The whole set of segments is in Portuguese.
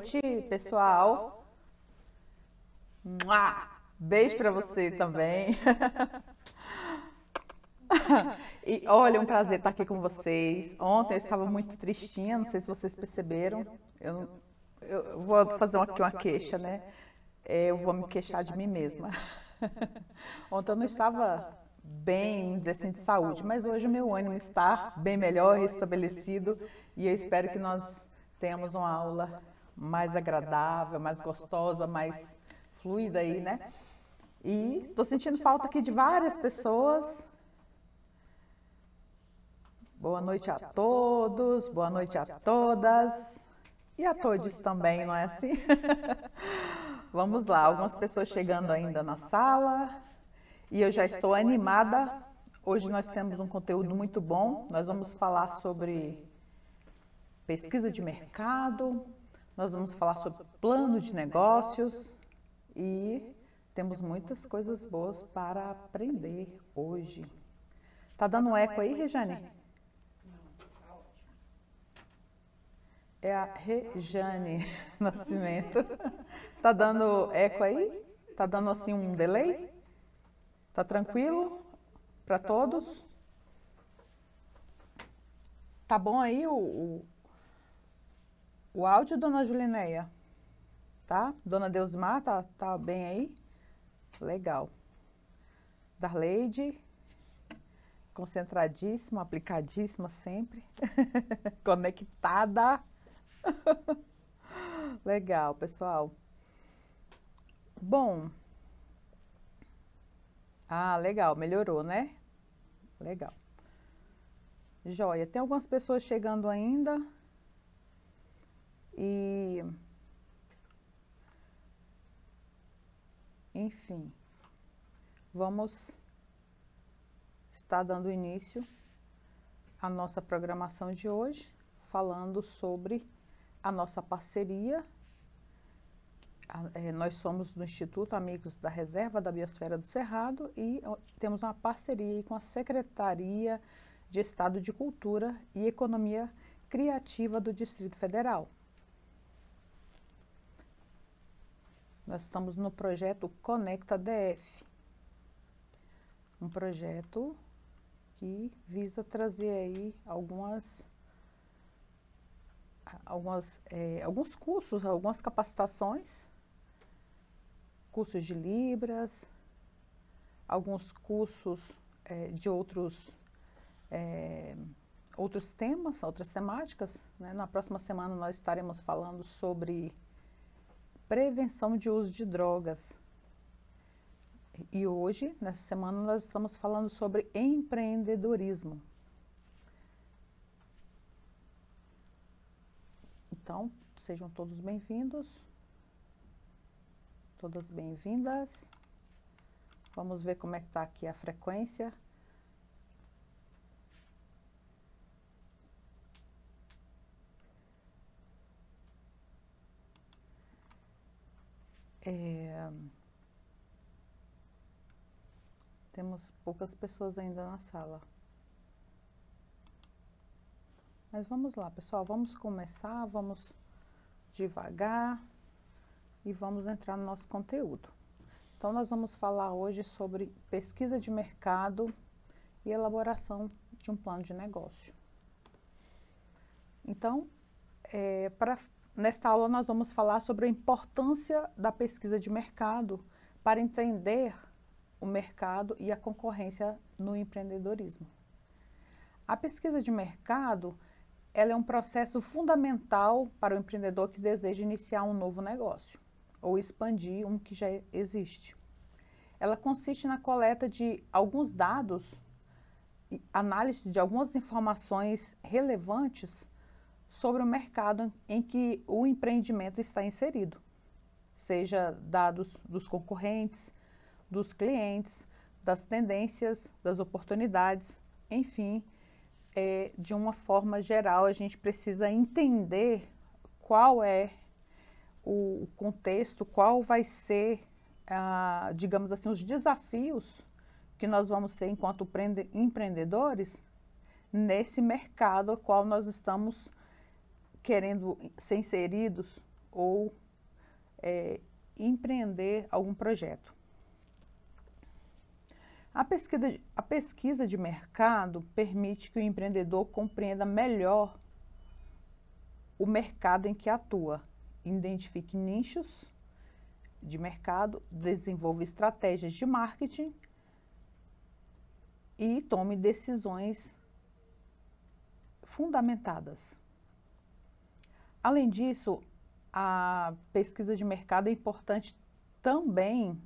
noite, pessoal. Beijo para você também. E olha, é um prazer estar aqui com vocês. Ontem eu estava muito tristinha, não sei se vocês perceberam. Eu vou fazer aqui uma queixa, né? Eu vou me queixar de mim mesma. Ontem eu não estava bem, vamos dizer assim, de saúde, mas hoje o meu ânimo está bem melhor, restabelecido, e eu espero que nós tenhamos uma aula mais agradável, mais gostosa, mais fluida aí, né? E estou sentindo falta aqui de várias pessoas. Boa noite a todos, boa noite a todas e a todos também, não é assim? Vamos lá, algumas pessoas chegando ainda na sala e eu já estou animada. Hoje nós temos um conteúdo muito bom, nós vamos falar sobre pesquisa de mercado, nós vamos falar sobre plano de negócios e temos muitas coisas boas para aprender hoje. Tá dando um eco aí, Rejane? É a Rejane Nascimento. Tá dando eco aí? Tá dando assim um delay? Tá tranquilo para todos? Tá bom aí o áudio, dona Julineia? Tá? Dona Deusmar, tá bem aí? Legal. Darleide, concentradíssima, aplicadíssima sempre. Conectada. Legal, pessoal. Bom. Legal, melhorou, né? Legal. Joia, tem algumas pessoas chegando ainda. E... enfim, vamos estar dando início à nossa programação de hoje, falando sobre a nossa parceria. Nós somos do Instituto Amigos da Reserva da Biosfera do Cerrado e temos uma parceria com a Secretaria de Estado de Cultura e Economia Criativa do Distrito Federal. Nós estamos no projeto Conecta DF, um projeto que visa trazer aí alguns cursos, algumas capacitações, cursos de Libras, alguns cursos de outros temas, outras temáticas, né? Na próxima semana nós estaremos falando sobre prevenção de uso de drogas. E hoje, nessa semana, nós estamos falando sobre empreendedorismo. Então, sejam todos bem-vindos, todas bem-vindas. Vamos ver como é que está aqui a frequência. Temos poucas pessoas ainda na sala. Mas vamos lá, pessoal, vamos começar, vamos devagar e vamos entrar no nosso conteúdo. Então, nós vamos falar hoje sobre pesquisa de mercado e elaboração de um plano de negócio. Então, nesta aula nós vamos falar sobre a importância da pesquisa de mercado para entender o mercado e a concorrência no empreendedorismo. A pesquisa de mercado, ela é um processo fundamental para o empreendedor que deseja iniciar um novo negócio ou expandir um que já existe. Ela consiste na coleta de alguns dados, análise de algumas informações relevantes sobre o mercado em que o empreendimento está inserido, seja dados dos concorrentes, dos clientes, das tendências, das oportunidades, enfim, de uma forma geral, a gente precisa entender qual é o contexto, qual vai ser, digamos assim, os desafios que nós vamos ter enquanto empreendedores nesse mercado ao qual nós estamos querendo ser inseridos ou empreender algum projeto. A pesquisa de mercado permite que o empreendedor compreenda melhor o mercado em que atua, identifique nichos de mercado, desenvolva estratégias de marketing e tome decisões fundamentadas. Além disso, a pesquisa de mercado é importante também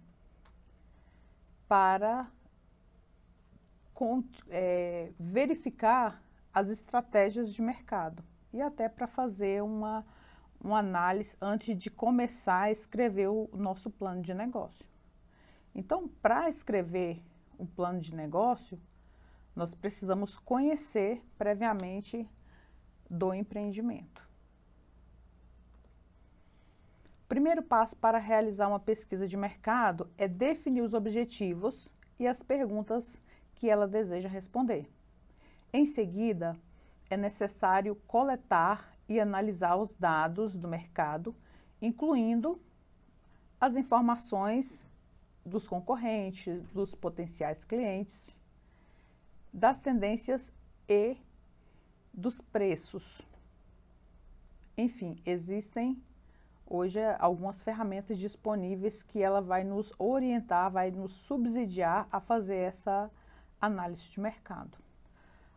para verificar as estratégias de mercado e até para fazer uma análise antes de começar a escrever o nosso plano de negócio. Então, para escrever um plano de negócio, nós precisamos conhecer previamente do empreendimento. O primeiro passo para realizar uma pesquisa de mercado é definir os objetivos e as perguntas que ela deseja responder. Em seguida, é necessário coletar e analisar os dados do mercado, incluindo as informações dos concorrentes, dos potenciais clientes, das tendências e dos preços. Enfim, existem hoje algumas ferramentas disponíveis que ela vai nos orientar, vai nos subsidiar a fazer essa análise de mercado.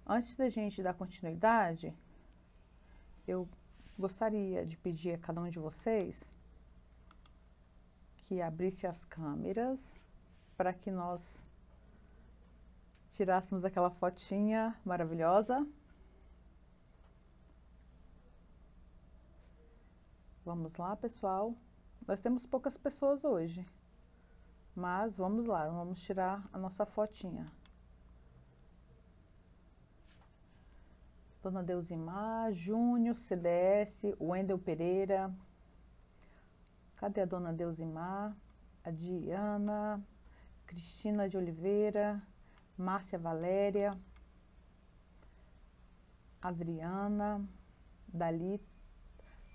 Antes da gente dar continuidade, eu gostaria de pedir a cada um de vocês que abrisse as câmeras para que nós tirássemos aquela fotinha maravilhosa. Vamos lá, pessoal. Nós temos poucas pessoas hoje, mas vamos lá, vamos tirar a nossa fotinha. Dona Deusimar, Júnior, CDS, Wendel Pereira. Cadê a Dona Deusimar? A Diana, Cristina de Oliveira, Márcia Valéria, Adriana,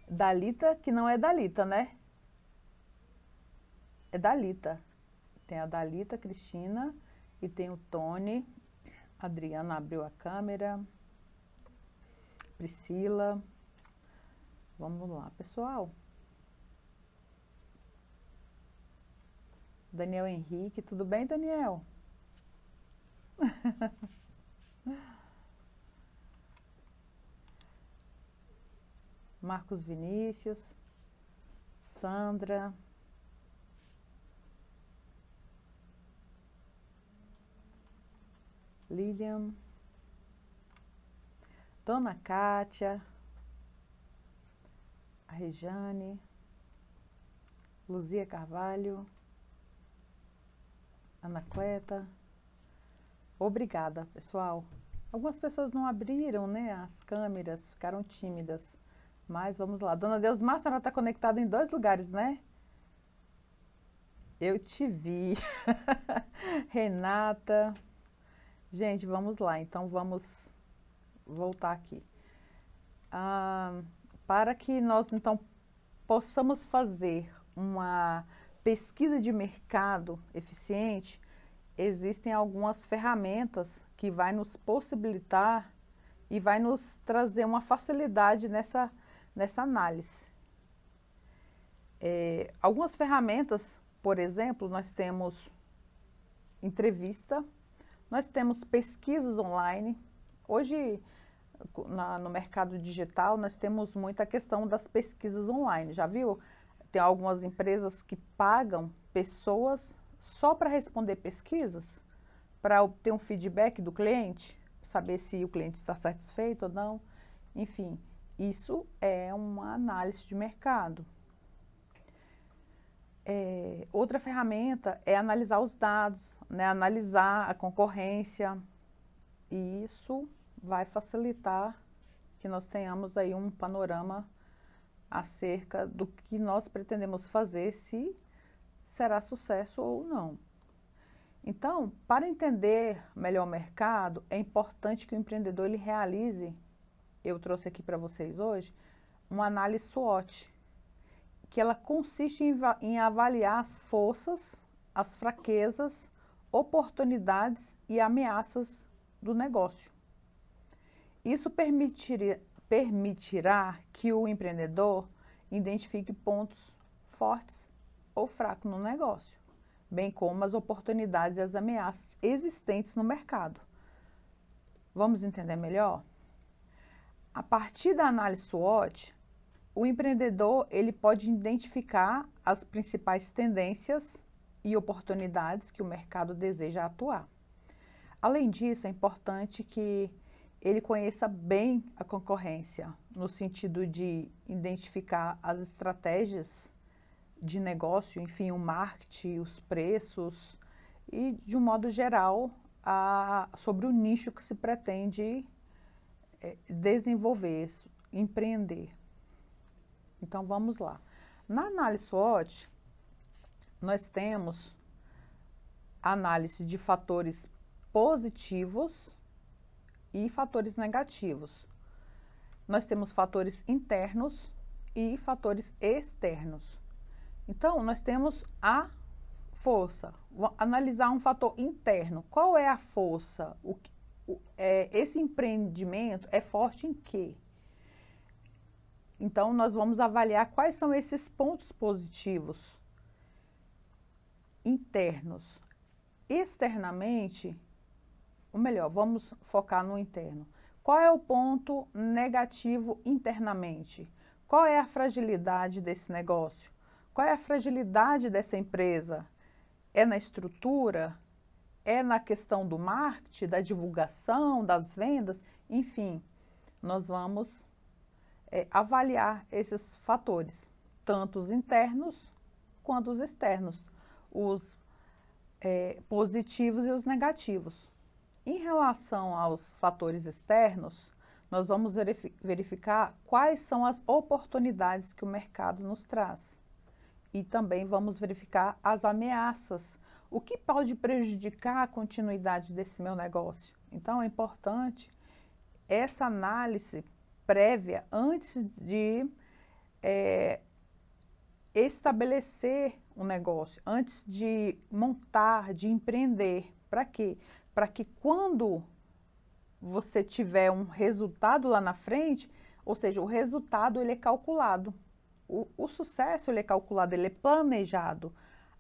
Dalita, que não é Dalita, né? É Dalita. Tem a Dalita, Cristina, e tem o Tony. A Adriana abriu a câmera. Priscila. Vamos lá, pessoal. Daniel Henrique, tudo bem, Daniel? Marcos Vinícius, Sandra, Lilian, Dona Kátia, a Rejane, Luzia Carvalho, Anaqueta. Obrigada, pessoal. Algumas pessoas não abriram, né, as câmeras, ficaram tímidas. Mas vamos lá. Dona Deusmar, a senhora está conectada em 2 lugares, né? Eu te vi. Renata. Gente, vamos lá. Então, vamos voltar aqui. Para que nós, então, possamos fazer uma pesquisa de mercado eficiente, existem algumas ferramentas que vai nos possibilitar e vai nos trazer uma facilidade nessa análise. Algumas ferramentas, por exemplo, nós temos entrevista, nós temos pesquisas online. Hoje, no mercado digital, nós temos muita questão das pesquisas online. Já viu? Tem algumas empresas que pagam pessoas só para responder pesquisas, para obter um feedback do cliente, saber se o cliente está satisfeito ou não. Enfim, isso é uma análise de mercado. Outra ferramenta é analisar os dados, né? Analisar a concorrência, e isso vai facilitar que nós tenhamos aí um panorama acerca do que nós pretendemos fazer, se será sucesso ou não. Então, para entender melhor o mercado, é importante que o empreendedor ele realize, eu trouxe aqui para vocês hoje, uma análise SWOT, que ela consiste em avaliar as forças, as fraquezas, oportunidades e ameaças do negócio. Isso permitirá que o empreendedor identifique pontos fortes ou fracos no negócio, bem como as oportunidades e as ameaças existentes no mercado. Vamos entender melhor? A partir da análise SWOT, o empreendedor ele pode identificar as principais tendências e oportunidades que o mercado deseja atuar. Além disso, é importante que ele conheça bem a concorrência, no sentido de identificar as estratégias de negócio, enfim, o marketing, os preços e, de um modo geral, sobre o nicho que se pretende desenvolver, empreender. Então, vamos lá. Na análise SWOT, nós temos análise de fatores positivos e fatores negativos. Nós temos fatores internos e fatores externos. Então, nós temos a força. Vou analisar um fator interno. Qual é a força? Esse empreendimento é forte em quê? Então, nós vamos avaliar quais são esses pontos positivos internos. Externamente, ou melhor, vamos focar no interno. Qual é o ponto negativo internamente? Qual é a fragilidade desse negócio? Qual é a fragilidade dessa empresa? É na estrutura? É na questão do marketing, da divulgação, das vendas? Enfim, nós vamos avaliar esses fatores, tanto os internos quanto os externos, os positivos e os negativos. Em relação aos fatores externos, nós vamos verificar quais são as oportunidades que o mercado nos traz. E também vamos verificar as ameaças. O que pode prejudicar a continuidade desse meu negócio? Então, é importante essa análise prévia antes de estabelecer um negócio, antes de montar, de empreender. Para quê? Para que quando você tiver um resultado lá na frente, ou seja, o resultado ele é calculado. O sucesso ele é calculado, ele é planejado.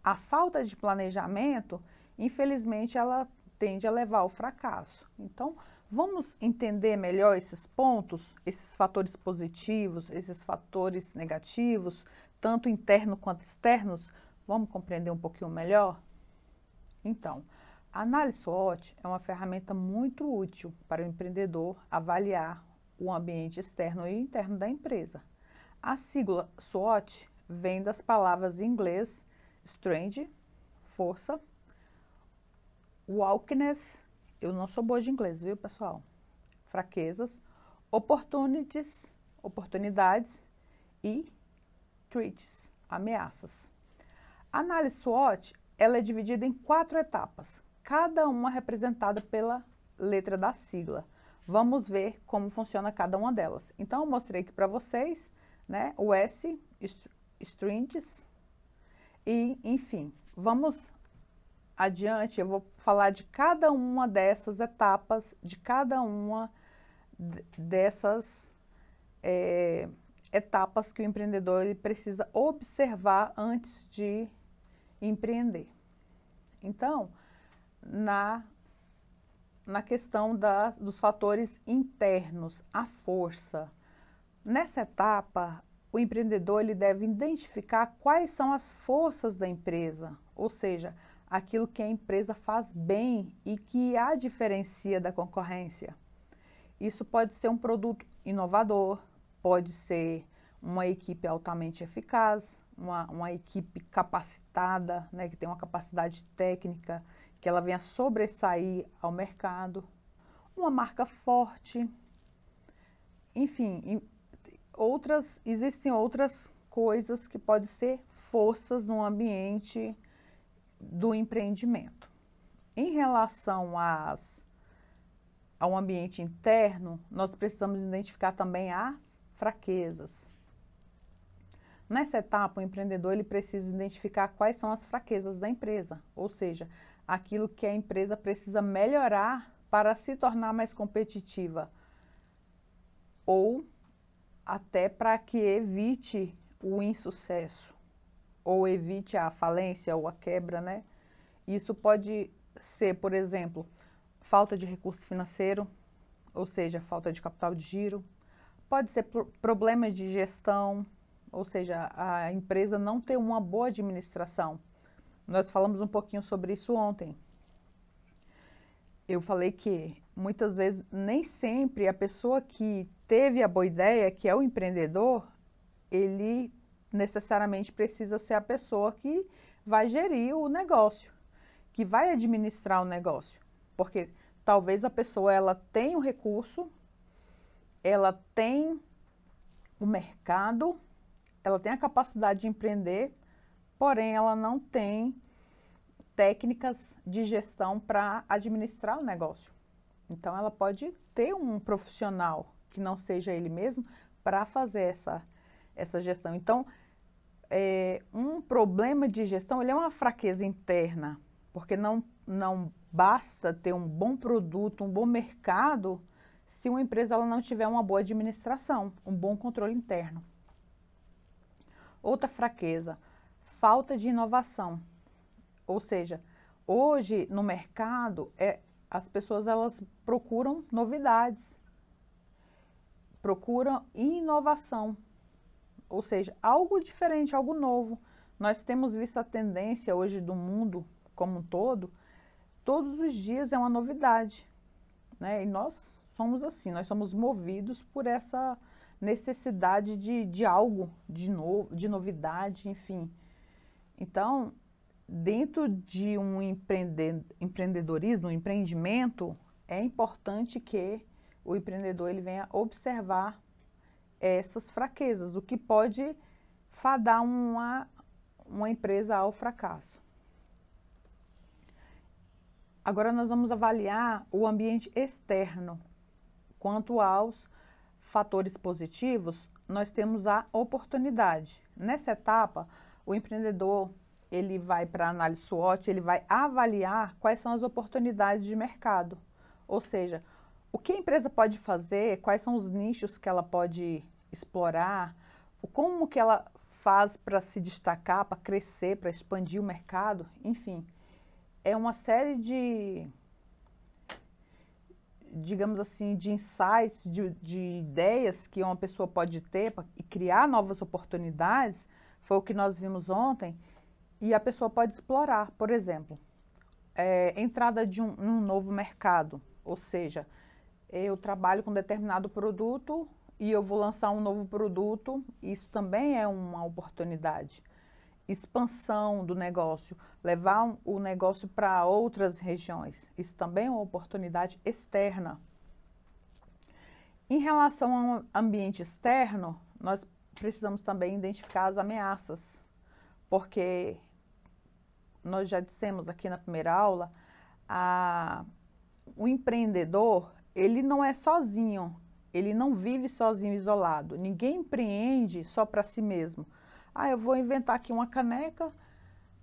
A falta de planejamento, infelizmente, ela tende a levar ao fracasso. Então, vamos entender melhor esses pontos, esses fatores positivos, esses fatores negativos, tanto internos quanto externos. Vamos compreender um pouquinho melhor? Então, a análise SWOT é uma ferramenta muito útil para o empreendedor avaliar o ambiente externo e interno da empresa. A sigla SWOT vem das palavras em inglês strength, força, weakness, eu não sou boa de inglês, viu, pessoal? Fraquezas, opportunities, oportunidades e threats, ameaças. A análise SWOT ela é dividida em 4 etapas, cada uma representada pela letra da sigla. Vamos ver como funciona cada uma delas. Então, eu mostrei aqui para vocês, né, o S, strings, e, enfim, vamos adiante, eu vou falar de cada uma dessas etapas, de cada uma dessas etapas que o empreendedor ele precisa observar antes de empreender. Então, na questão dos fatores internos, a força. Nessa etapa, o empreendedor ele deve identificar quais são as forças da empresa, ou seja, aquilo que a empresa faz bem e que a diferencia da concorrência. Isso pode ser um produto inovador, pode ser uma equipe altamente eficaz, uma equipe capacitada, né, que tem uma capacidade técnica, que ela venha sobressair ao mercado, uma marca forte, enfim, existem outras coisas que podem ser forças no ambiente do empreendimento. Em relação ao ambiente interno, nós precisamos identificar também as fraquezas. Nessa etapa, o empreendedor ele precisa identificar quais são as fraquezas da empresa, ou seja, aquilo que a empresa precisa melhorar para se tornar mais competitiva, ou até para que evite o insucesso, ou evite a falência ou a quebra, né? Isso pode ser, por exemplo, falta de recurso financeiro, ou seja, falta de capital de giro. Pode ser problemas de gestão, ou seja, a empresa não ter uma boa administração. Nós falamos um pouquinho sobre isso ontem. Eu falei que muitas vezes, nem sempre a pessoa que teve a boa ideia, que é o empreendedor, ele necessariamente precisa ser a pessoa que vai gerir o negócio, que vai administrar o negócio. Porque talvez a pessoa ela tenha o recurso, ela tem o mercado, ela tem a capacidade de empreender, porém ela não tem técnicas de gestão para administrar o negócio. Então ela pode ter um profissional que não seja ele mesmo para fazer essa gestão. Então, um problema de gestão ele é uma fraqueza interna, porque não basta ter um bom produto, um bom mercado, se uma empresa ela não tiver uma boa administração, um bom controle interno. Outra fraqueza, falta de inovação. Ou seja, hoje no mercado, as pessoas elas procuram novidades, procuram inovação, ou seja, algo diferente, algo novo. Nós temos visto a tendência hoje do mundo como um todo, todos os dias é uma novidade, né? E nós somos assim, nós somos movidos por essa necessidade de algo de novo, de novidade, enfim. Então, dentro de um empreendedorismo, um empreendimento, é importante que o empreendedor ele venha observar essas fraquezas, o que pode fadar uma empresa ao fracasso. Agora nós vamos avaliar o ambiente externo. Quanto aos fatores positivos, nós temos a oportunidade. Nessa etapa, o empreendedor ele vai para a análise SWOT, ele vai avaliar quais são as oportunidades de mercado. Ou seja, o que a empresa pode fazer, quais são os nichos que ela pode explorar, como que ela faz para se destacar, para crescer, para expandir o mercado, enfim. É uma série de, digamos assim, de insights, de ideias que uma pessoa pode ter e criar novas oportunidades, foi o que nós vimos ontem, e a pessoa pode explorar, por exemplo, entrada de um novo mercado, ou seja, eu trabalho com determinado produto e eu vou lançar um novo produto, isso também é uma oportunidade. Expansão do negócio, levar o negócio para outras regiões, isso também é uma oportunidade externa. Em relação ao ambiente externo, nós precisamos também identificar as ameaças, porque nós já dissemos aqui na primeira aula, o empreendedor, ele não é sozinho, ele não vive sozinho, isolado. Ninguém empreende só para si mesmo. Eu vou inventar aqui uma caneca,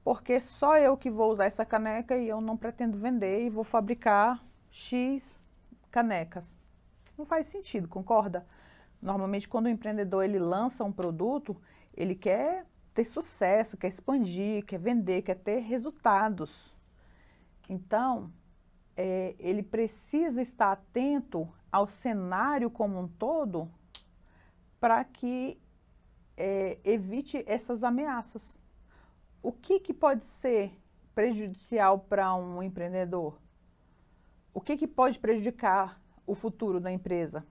porque só eu que vou usar essa caneca e eu não pretendo vender e vou fabricar X canecas. Não faz sentido, concorda? Normalmente, quando o empreendedor ele lança um produto, ele quer ter sucesso, quer expandir, quer vender, quer ter resultados. Então, ele precisa estar atento ao cenário como um todo para que evite essas ameaças. O que pode ser prejudicial para um empreendedor? O que pode prejudicar o futuro da empresa?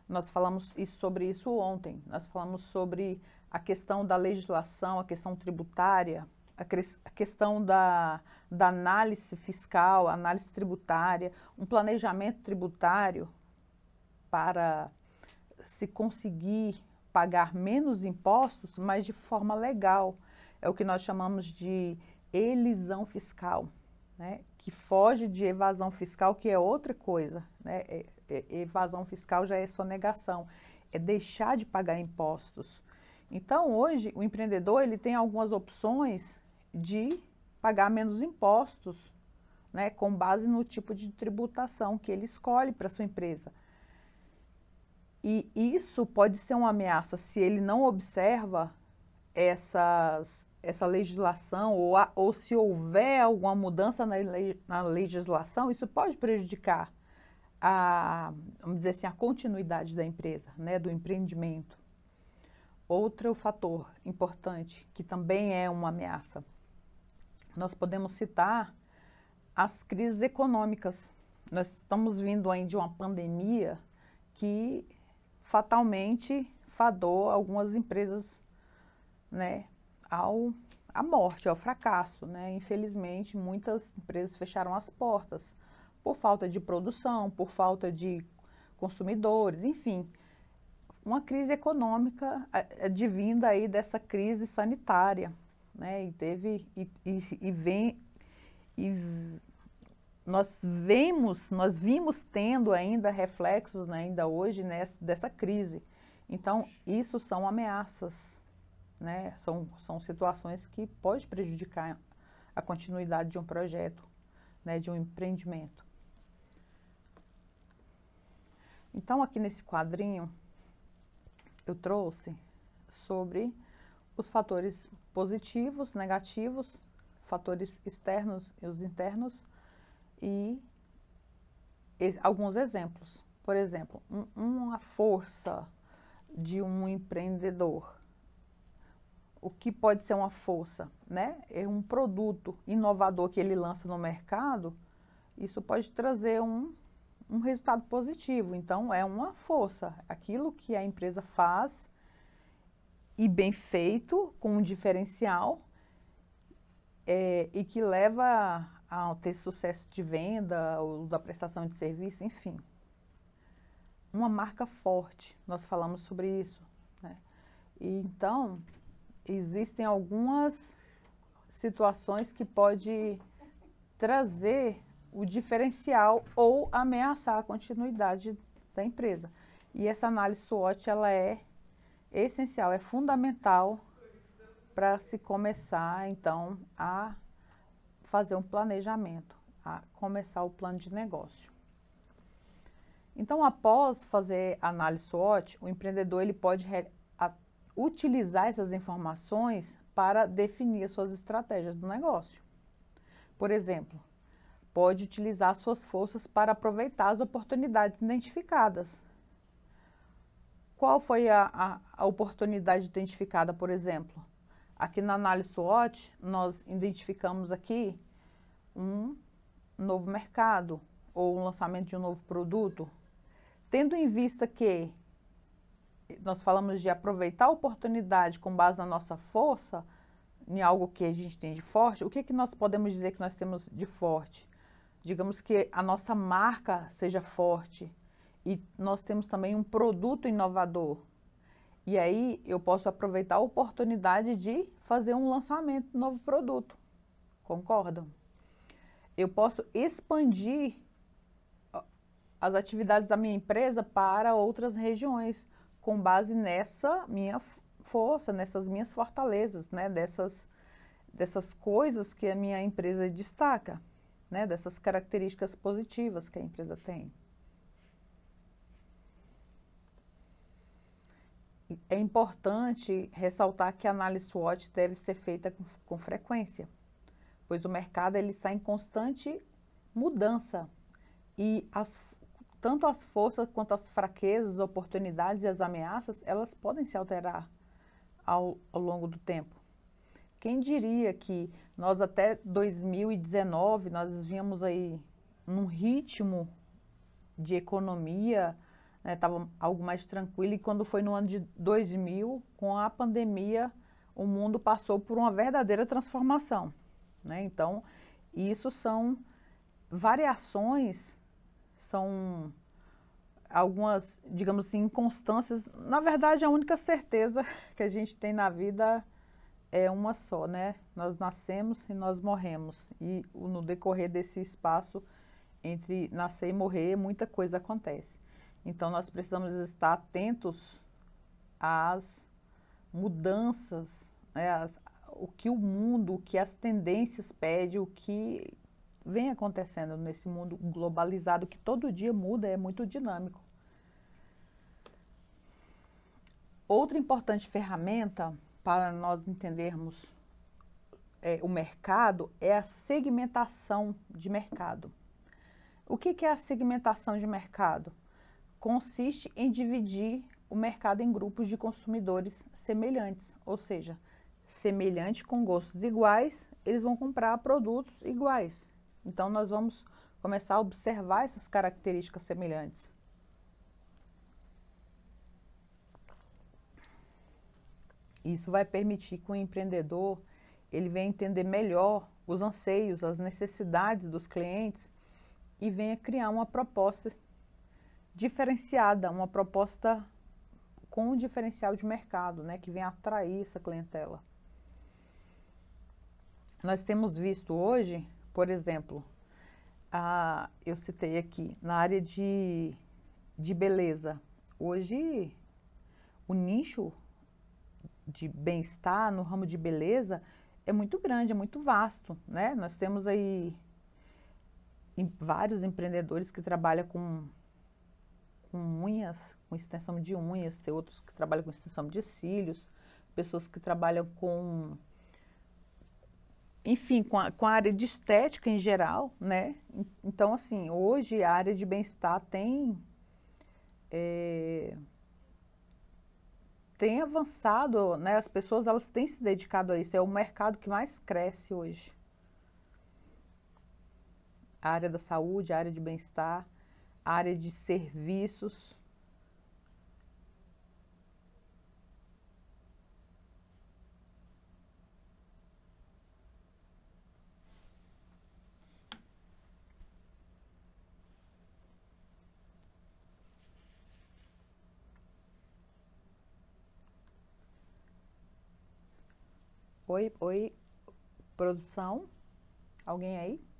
Nós falamos sobre isso ontem. Nós falamos sobre a questão da legislação, a questão tributária, a questão da análise fiscal, análise tributária, um planejamento tributário para se conseguir pagar menos impostos, mas de forma legal. É o que nós chamamos de elisão fiscal, né? Que foge de evasão fiscal, que é outra coisa, né? Evasão fiscal já é sonegação, é deixar de pagar impostos. Então, hoje, o empreendedor ele tem algumas opções de pagar menos impostos, né, com base no tipo de tributação que ele escolhe para sua empresa. E isso pode ser uma ameaça se ele não observa essa legislação ou se houver alguma mudança na legislação, isso pode prejudicar vamos dizer assim, a continuidade da empresa, né, do empreendimento. Outro fator importante, que também é uma ameaça, nós podemos citar as crises econômicas. Nós estamos vindo aí de uma pandemia que fatalmente fadou algumas empresas, né, à morte, ao fracasso, né? Infelizmente, muitas empresas fecharam as portas por falta de produção, por falta de consumidores, enfim. Uma crise econômica advinda aí dessa crise sanitária, né? Nós vimos tendo ainda reflexos, né, ainda hoje dessa crise. Então, isso são ameaças, né? São situações que podem prejudicar a continuidade de um projeto, né, de um empreendimento. Então, aqui nesse quadrinho, eu trouxe sobre os fatores positivos, negativos, fatores externos e os internos e alguns exemplos. Por exemplo, uma força de um empreendedor. O que pode ser uma força, né? É um produto inovador que ele lança no mercado, isso pode trazer um resultado positivo. Então, é uma força. Aquilo que a empresa faz e bem feito, com um diferencial, e que leva a ter sucesso de venda ou da prestação de serviço, enfim. Uma marca forte, nós falamos sobre isso, né? E, então, existem algumas situações que pode trazer o diferencial ou ameaçar a continuidade da empresa. E essa análise SWOT, ela é essencial, é fundamental para se começar, então, a fazer um planejamento, a começar o plano de negócio. Então, após fazer a análise SWOT, o empreendedor ele pode utilizar essas informações para definir as suas estratégias do negócio. Por exemplo, pode utilizar suas forças para aproveitar as oportunidades identificadas. Qual foi a oportunidade identificada, por exemplo? Aqui na análise SWOT, nós identificamos aqui um novo mercado ou um lançamento de um novo produto, tendo em vista que nós falamos de aproveitar a oportunidade com base na nossa força, em algo que a gente tem de forte. O que nós podemos dizer que nós temos de forte? Digamos que a nossa marca seja forte e nós temos também um produto inovador. E aí eu posso aproveitar a oportunidade de fazer um lançamento de um novo produto. Concordam? Eu posso expandir as atividades da minha empresa para outras regiões, com base nessa minha força, nessas minhas fortalezas, né? Dessas coisas que a minha empresa destaca, né? Dessas características positivas que a empresa tem. É importante ressaltar que a análise SWOT deve ser feita com frequência, pois o mercado ele está em constante mudança e tanto as forças quanto as fraquezas, oportunidades e as ameaças, elas podem se alterar ao longo do tempo. Quem diria que nós até 2019, nós vínhamos aí num ritmo de economia, estava algo mais tranquilo, e quando foi no ano de 2000, com a pandemia, o mundo passou por uma verdadeira transformação, né? Então, isso são variações, são algumas, digamos assim, inconstâncias. Na verdade, a única certeza que a gente tem na vida é uma só, né? Nós nascemos e nós morremos. E no decorrer desse espaço entre nascer e morrer, muita coisa acontece. Então, nós precisamos estar atentos às mudanças, né, o que o mundo, o que as tendências pedem, o que vem acontecendo nesse mundo globalizado, que todo dia muda, é muito dinâmico. Outra importante ferramenta para nós entendermos o mercado é a segmentação de mercado. O que é a segmentação de mercado? Consiste em dividir o mercado em grupos de consumidores semelhantes, ou seja, semelhante com gostos iguais, eles vão comprar produtos iguais. Então, nós vamos começar a observar essas características semelhantes. Isso vai permitir que o empreendedor ele venha entender melhor os anseios, as necessidades dos clientes e venha criar uma proposta diferenciada, uma proposta com um diferencial de mercado, né, que venha atrair essa clientela. Nós temos visto hoje, por exemplo, eu citei aqui, na área de beleza. Hoje, o nicho de bem-estar no ramo de beleza é muito grande, é muito vasto, né? Nós temos aí vários empreendedores que trabalham com unhas, com extensão de unhas, tem outros que trabalham com extensão de cílios, pessoas que trabalham com, enfim, com a área de estética em geral, né? Então, assim, hoje a área de bem-estar tem avançado, né? As pessoas elas têm se dedicado a isso, é o mercado que mais cresce hoje. A área da saúde, a área de bem-estar, a área de serviços. Oi, produção? Alguém aí?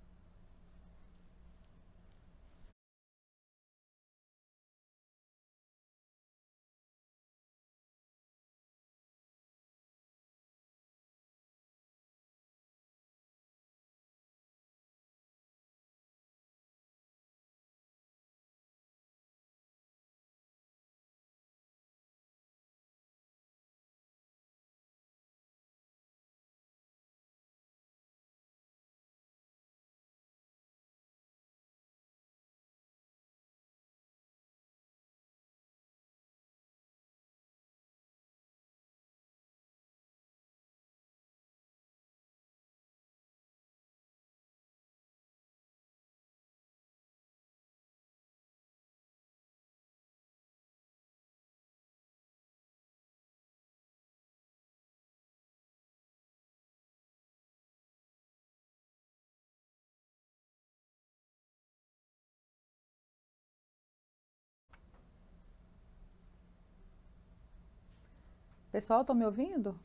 Pessoal, estão me ouvindo?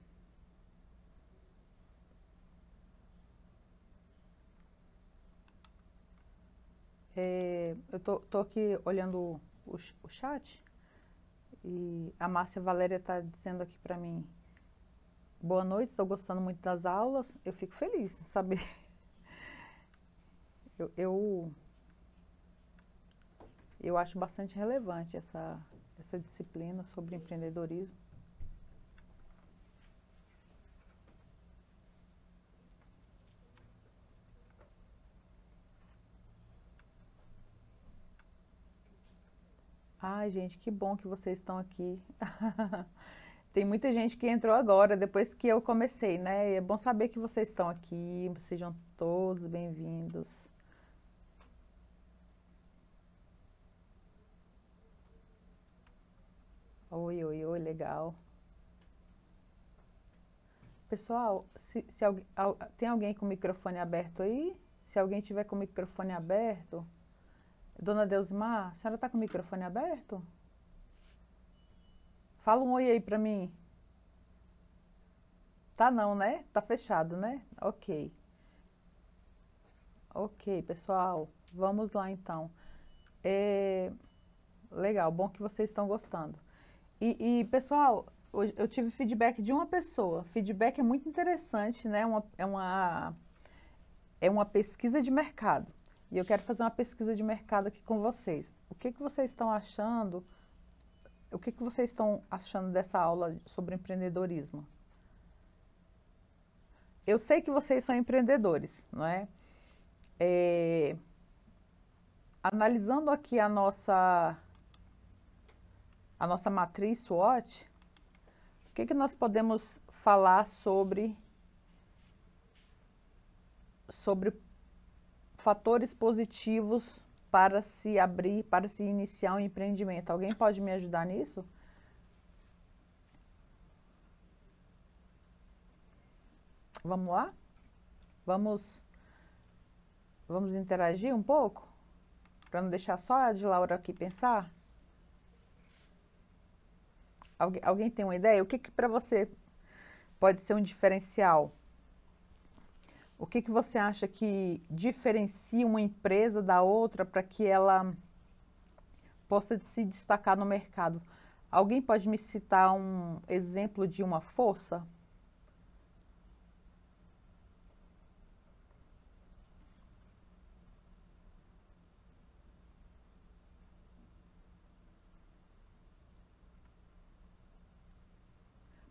Eu tô aqui olhando o chat e a Márcia Valéria está dizendo aqui para mim: boa noite, estou gostando muito das aulas. Eu fico feliz em saber. Eu, eu acho bastante relevante essa disciplina sobre empreendedorismo. Ai, gente, que bom que vocês estão aqui. Tem muita gente que entrou agora, depois que eu comecei, né? É bom saber que vocês estão aqui. Sejam todos bem-vindos. Oi, legal. Pessoal, tem alguém com o microfone aberto aí? Se alguém tiver com o microfone aberto, Dona Deusmar, a senhora está com o microfone aberto? Fala um oi aí para mim. Tá não, né? Tá fechado, né? Ok. Ok, pessoal, vamos lá então. Legal, bom que vocês estão gostando. Pessoal, hoje eu tive feedback de uma pessoa. Feedback é muito interessante, né? É uma pesquisa de mercado. E eu quero fazer uma pesquisa de mercado aqui com vocês. O que que vocês estão achando? O que que vocês estão achando dessa aula sobre empreendedorismo? Eu sei que vocês são empreendedores, não é? Analisando aqui a nossa matriz SWOT, o que que nós podemos falar sobre fatores positivos para se abrir, para se iniciar um empreendimento? Alguém pode me ajudar nisso? Vamos lá? Vamos interagir um pouco? Para não deixar só a de Laura aqui pensar? Alguém tem uma ideia? O que que para você pode ser um diferencial? O que que você acha que diferencia uma empresa da outra para que ela possa se destacar no mercado? Alguém pode me citar um exemplo de uma força?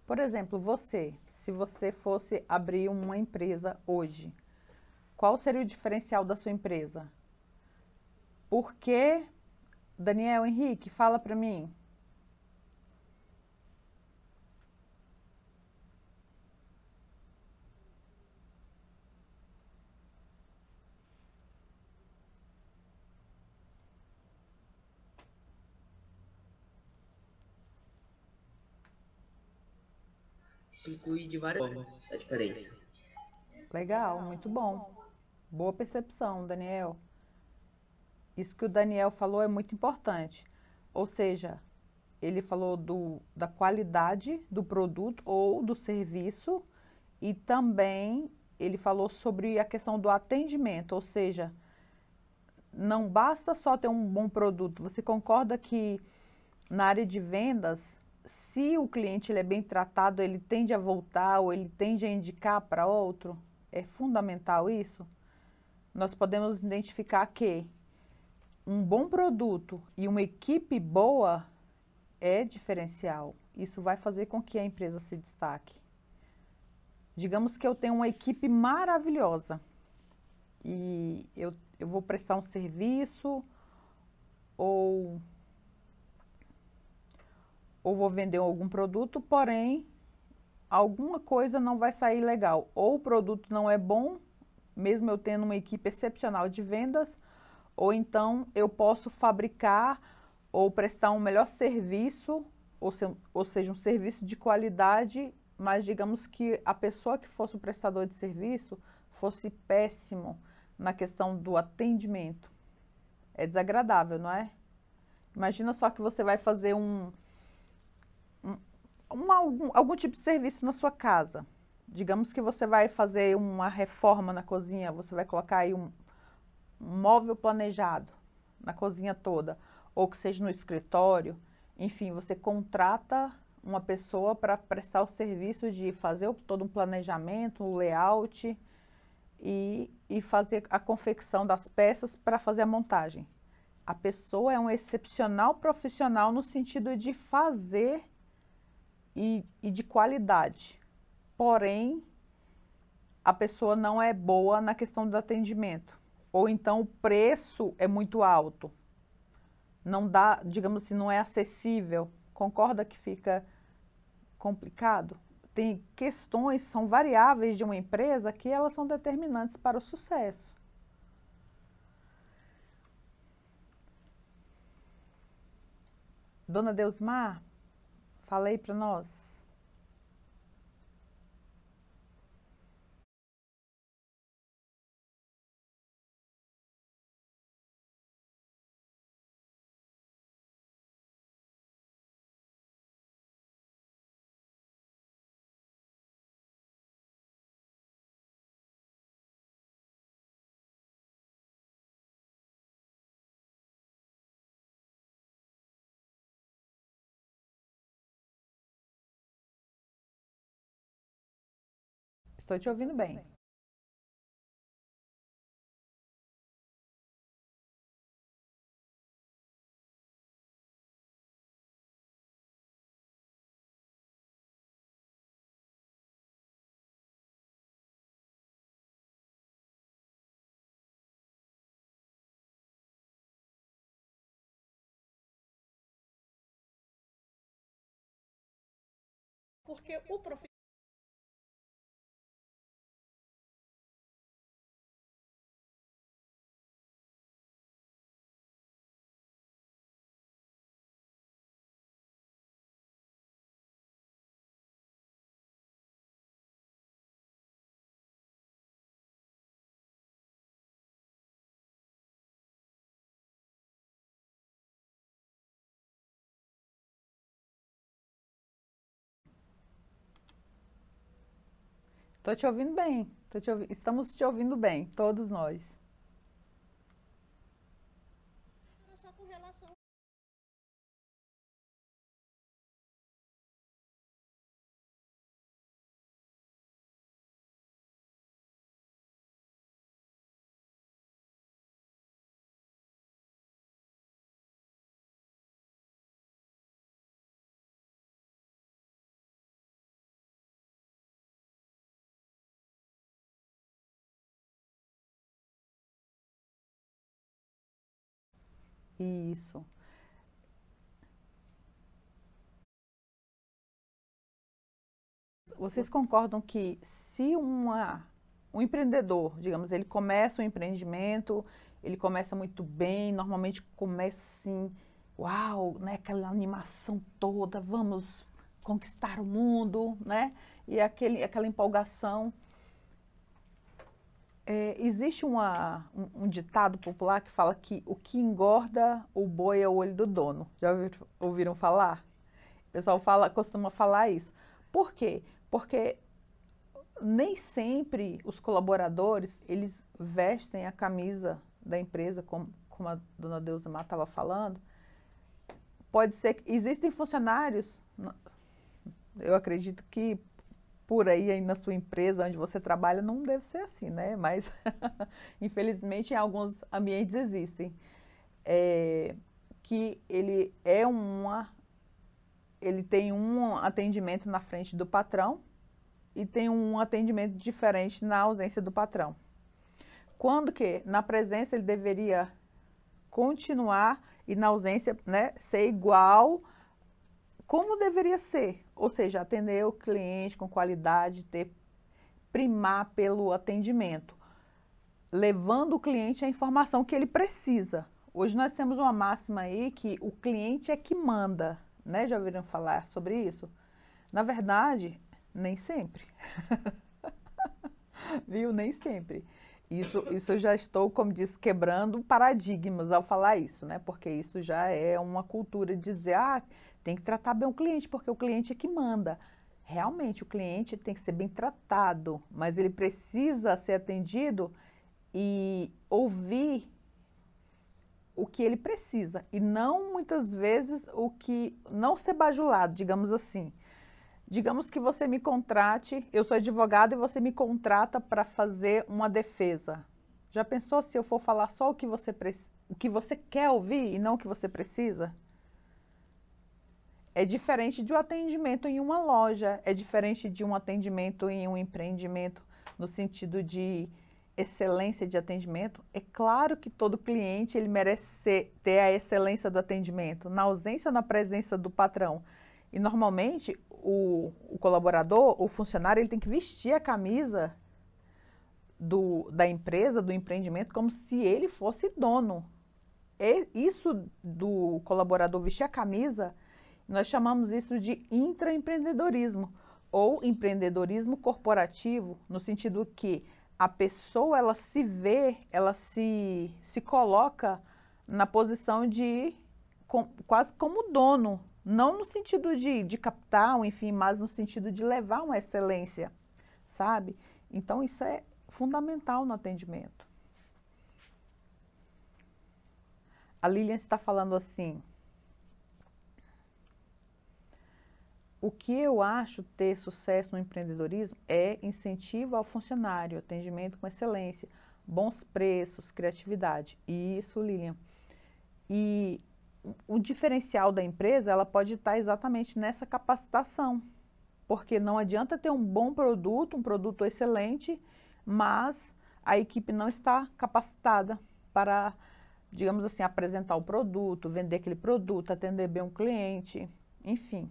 Por exemplo, se você fosse abrir uma empresa hoje, qual seria o diferencial da sua empresa? Por que, Daniel, Henrique, fala para mim. Se inclui de várias formas a diferença. Legal, muito bom. Boa percepção, Daniel. Isso que o Daniel falou é muito importante. Ou seja, ele falou da qualidade do produto ou do serviço e também ele falou sobre a questão do atendimento, ou seja, não basta só ter um bom produto. Você concorda que na área de vendas, se o cliente ele é bem tratado, ele tende a voltar ou ele tende a indicar para outro? É fundamental isso? Nós podemos identificar que um bom produto e uma equipe boa é diferencial. Isso vai fazer com que a empresa se destaque. Digamos que eu tenho uma equipe maravilhosa e eu vou prestar um serviço ou vou vender algum produto, porém alguma coisa não vai sair legal. Ou o produto não é bom, mesmo eu tendo uma equipe excepcional de vendas, ou então eu posso fabricar ou prestar um melhor serviço, ou seja, um serviço de qualidade, mas digamos que a pessoa que fosse o prestador de serviço fosse péssimo na questão do atendimento. É desagradável, não é? Imagina só que você vai fazer algum tipo de serviço na sua casa. Digamos que você vai fazer uma reforma na cozinha, você vai colocar aí um móvel planejado na cozinha toda, ou que seja no escritório. Enfim, você contrata uma pessoa para prestar o serviço de fazer todo um planejamento, o layout e fazer a confecção das peças para fazer a montagem. A pessoa é um excepcional profissional no sentido de fazer e de qualidade. Porém, a pessoa não é boa na questão do atendimento. Ou então o preço é muito alto. Não dá, digamos assim, não é acessível. Concorda que fica complicado? Tem questões, são variáveis de uma empresa que elas são determinantes para o sucesso. Dona Deusmar, fala aí para nós. Estou te ouvindo bem. Porque o profissional. Estou te ouvindo bem. Estamos te ouvindo bem, todos nós. Era só com relação. Isso. Vocês concordam que se um empreendedor, digamos, ele começa um empreendimento, ele começa muito bem, normalmente começa assim, uau, né, aquela animação toda, vamos conquistar o mundo, né? E aquela empolgação. Existe um ditado popular que fala que o que engorda o boi é o olho do dono. Já ouviram falar? O pessoal costuma falar isso. Por quê? Porque nem sempre os colaboradores, eles vestem a camisa da empresa, como a dona Deusemar estava falando. Pode ser que existem funcionários, eu acredito que por aí na sua empresa, onde você trabalha, não deve ser assim, né? Mas, infelizmente, em alguns ambientes existem. Que ele tem um atendimento na frente do patrão e tem um atendimento diferente na ausência do patrão. Quando que, na presença, ele deveria continuar e na ausência, né, ser igual como deveria ser, ou seja, atender o cliente com qualidade, primar pelo atendimento, levando o cliente a informação que ele precisa. Hoje nós temos uma máxima aí que o cliente é que manda, né? Já ouviram falar sobre isso? Na verdade, nem sempre. Viu? Nem sempre. Isso eu já estou, como diz, quebrando paradigmas ao falar isso, né? Porque isso já é uma cultura de dizer, tem que tratar bem o cliente, porque o cliente é que manda. Realmente, o cliente tem que ser bem tratado, mas ele precisa ser atendido e ouvir o que ele precisa. E não, muitas vezes, não ser bajulado, digamos assim. Digamos que você me contrate, eu sou advogada e você me contrata para fazer uma defesa. Já pensou se eu for falar só o que você quer ouvir e não o que você precisa? É diferente de um atendimento em uma loja, é diferente de um atendimento em um empreendimento, no sentido de excelência de atendimento. É claro que todo cliente ele merece ter a excelência do atendimento, na ausência ou na presença do patrão. E normalmente o colaborador, o funcionário, ele tem que vestir a camisa da empresa, do empreendimento, como se ele fosse dono. Isso do colaborador vestir a camisa, nós chamamos isso de intraempreendedorismo ou empreendedorismo corporativo, no sentido que a pessoa ela se vê, ela se coloca na posição de quase como dono, não no sentido de capital, enfim, mas no sentido de levar uma excelência, sabe? Então isso é fundamental no atendimento. A Lilian está falando assim, O que eu acho ter sucesso no empreendedorismo é incentivo ao funcionário, atendimento com excelência, bons preços, criatividade. Isso, Lilian. E o diferencial da empresa, ela pode estar exatamente nessa capacitação, porque não adianta ter um bom produto, um produto excelente, mas a equipe não está capacitada para, digamos assim, apresentar o produto, vender aquele produto, atender bem um cliente, enfim.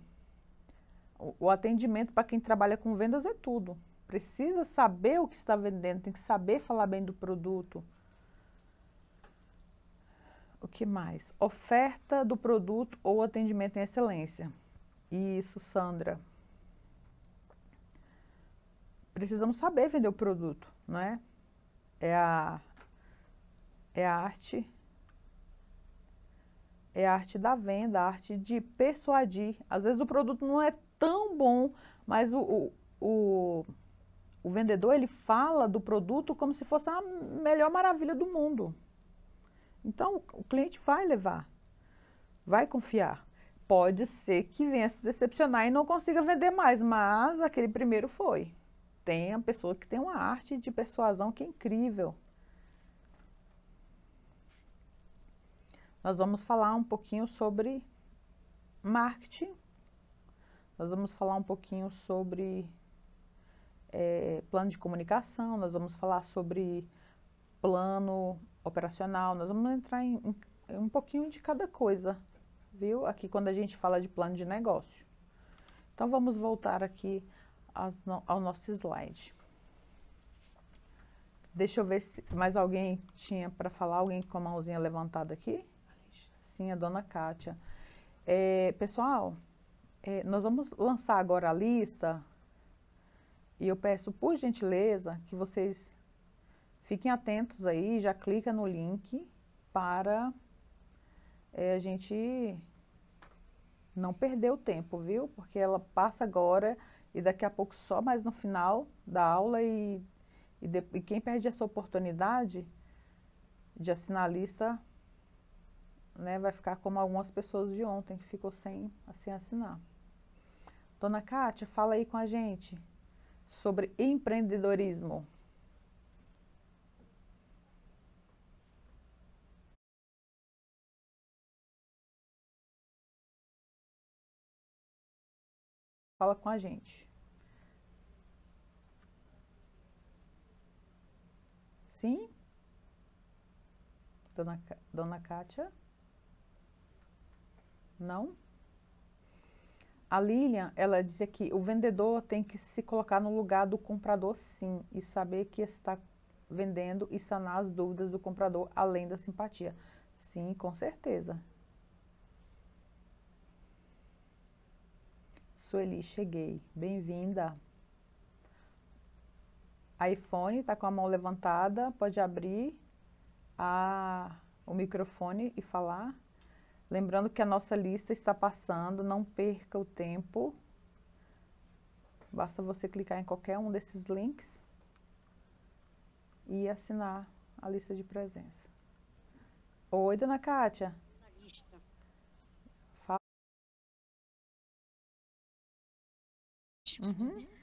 O atendimento para quem trabalha com vendas é tudo. Precisa saber o que está vendendo, tem que saber falar bem do produto. O que mais? Oferta do produto ou atendimento em excelência. Isso, Sandra. Precisamos saber vender o produto, não é? É a arte. É a arte da venda, a arte de persuadir. Às vezes o produto não é tão bom, mas o vendedor, ele fala do produto como se fosse a melhor maravilha do mundo. Então, o cliente vai levar, vai confiar. Pode ser que venha se decepcionar e não consiga vender mais, mas aquele primeiro foi. Tem a pessoa que tem uma arte de persuasão que é incrível. Nós vamos falar um pouquinho sobre marketing. Nós vamos falar um pouquinho sobre plano de comunicação. Nós vamos falar sobre plano operacional. Nós vamos entrar em um pouquinho de cada coisa, viu? Aqui quando a gente fala de plano de negócio. Então vamos voltar aqui ao nosso slide. Deixa eu ver se mais alguém tinha para falar, alguém com a mãozinha levantada aqui. Sim, a dona Kátia. Pessoal, nós vamos lançar agora a lista e eu peço, por gentileza, que vocês fiquem atentos aí, já clica no link para a gente não perder o tempo, viu? Porque ela passa agora e daqui a pouco só mais no final da aula e quem perde essa oportunidade de assinar a lista, né, vai ficar como algumas pessoas de ontem que ficou sem assinar. Dona Kátia, fala aí com a gente sobre empreendedorismo. Fala com a gente. Sim? Dona Kátia? Não? A Lilian, ela diz aqui, o vendedor tem que se colocar no lugar do comprador, sim, e saber que está vendendo e sanar as dúvidas do comprador, além da simpatia. Sim, com certeza. Sueli, cheguei. Bem-vinda. iPhone, está com a mão levantada, pode abrir o microfone e falar. Lembrando que a nossa lista está passando, não perca o tempo. Basta você clicar em qualquer um desses links e assinar a lista de presença. Oi, dona Kátia. Na lista. Fala. Uhum.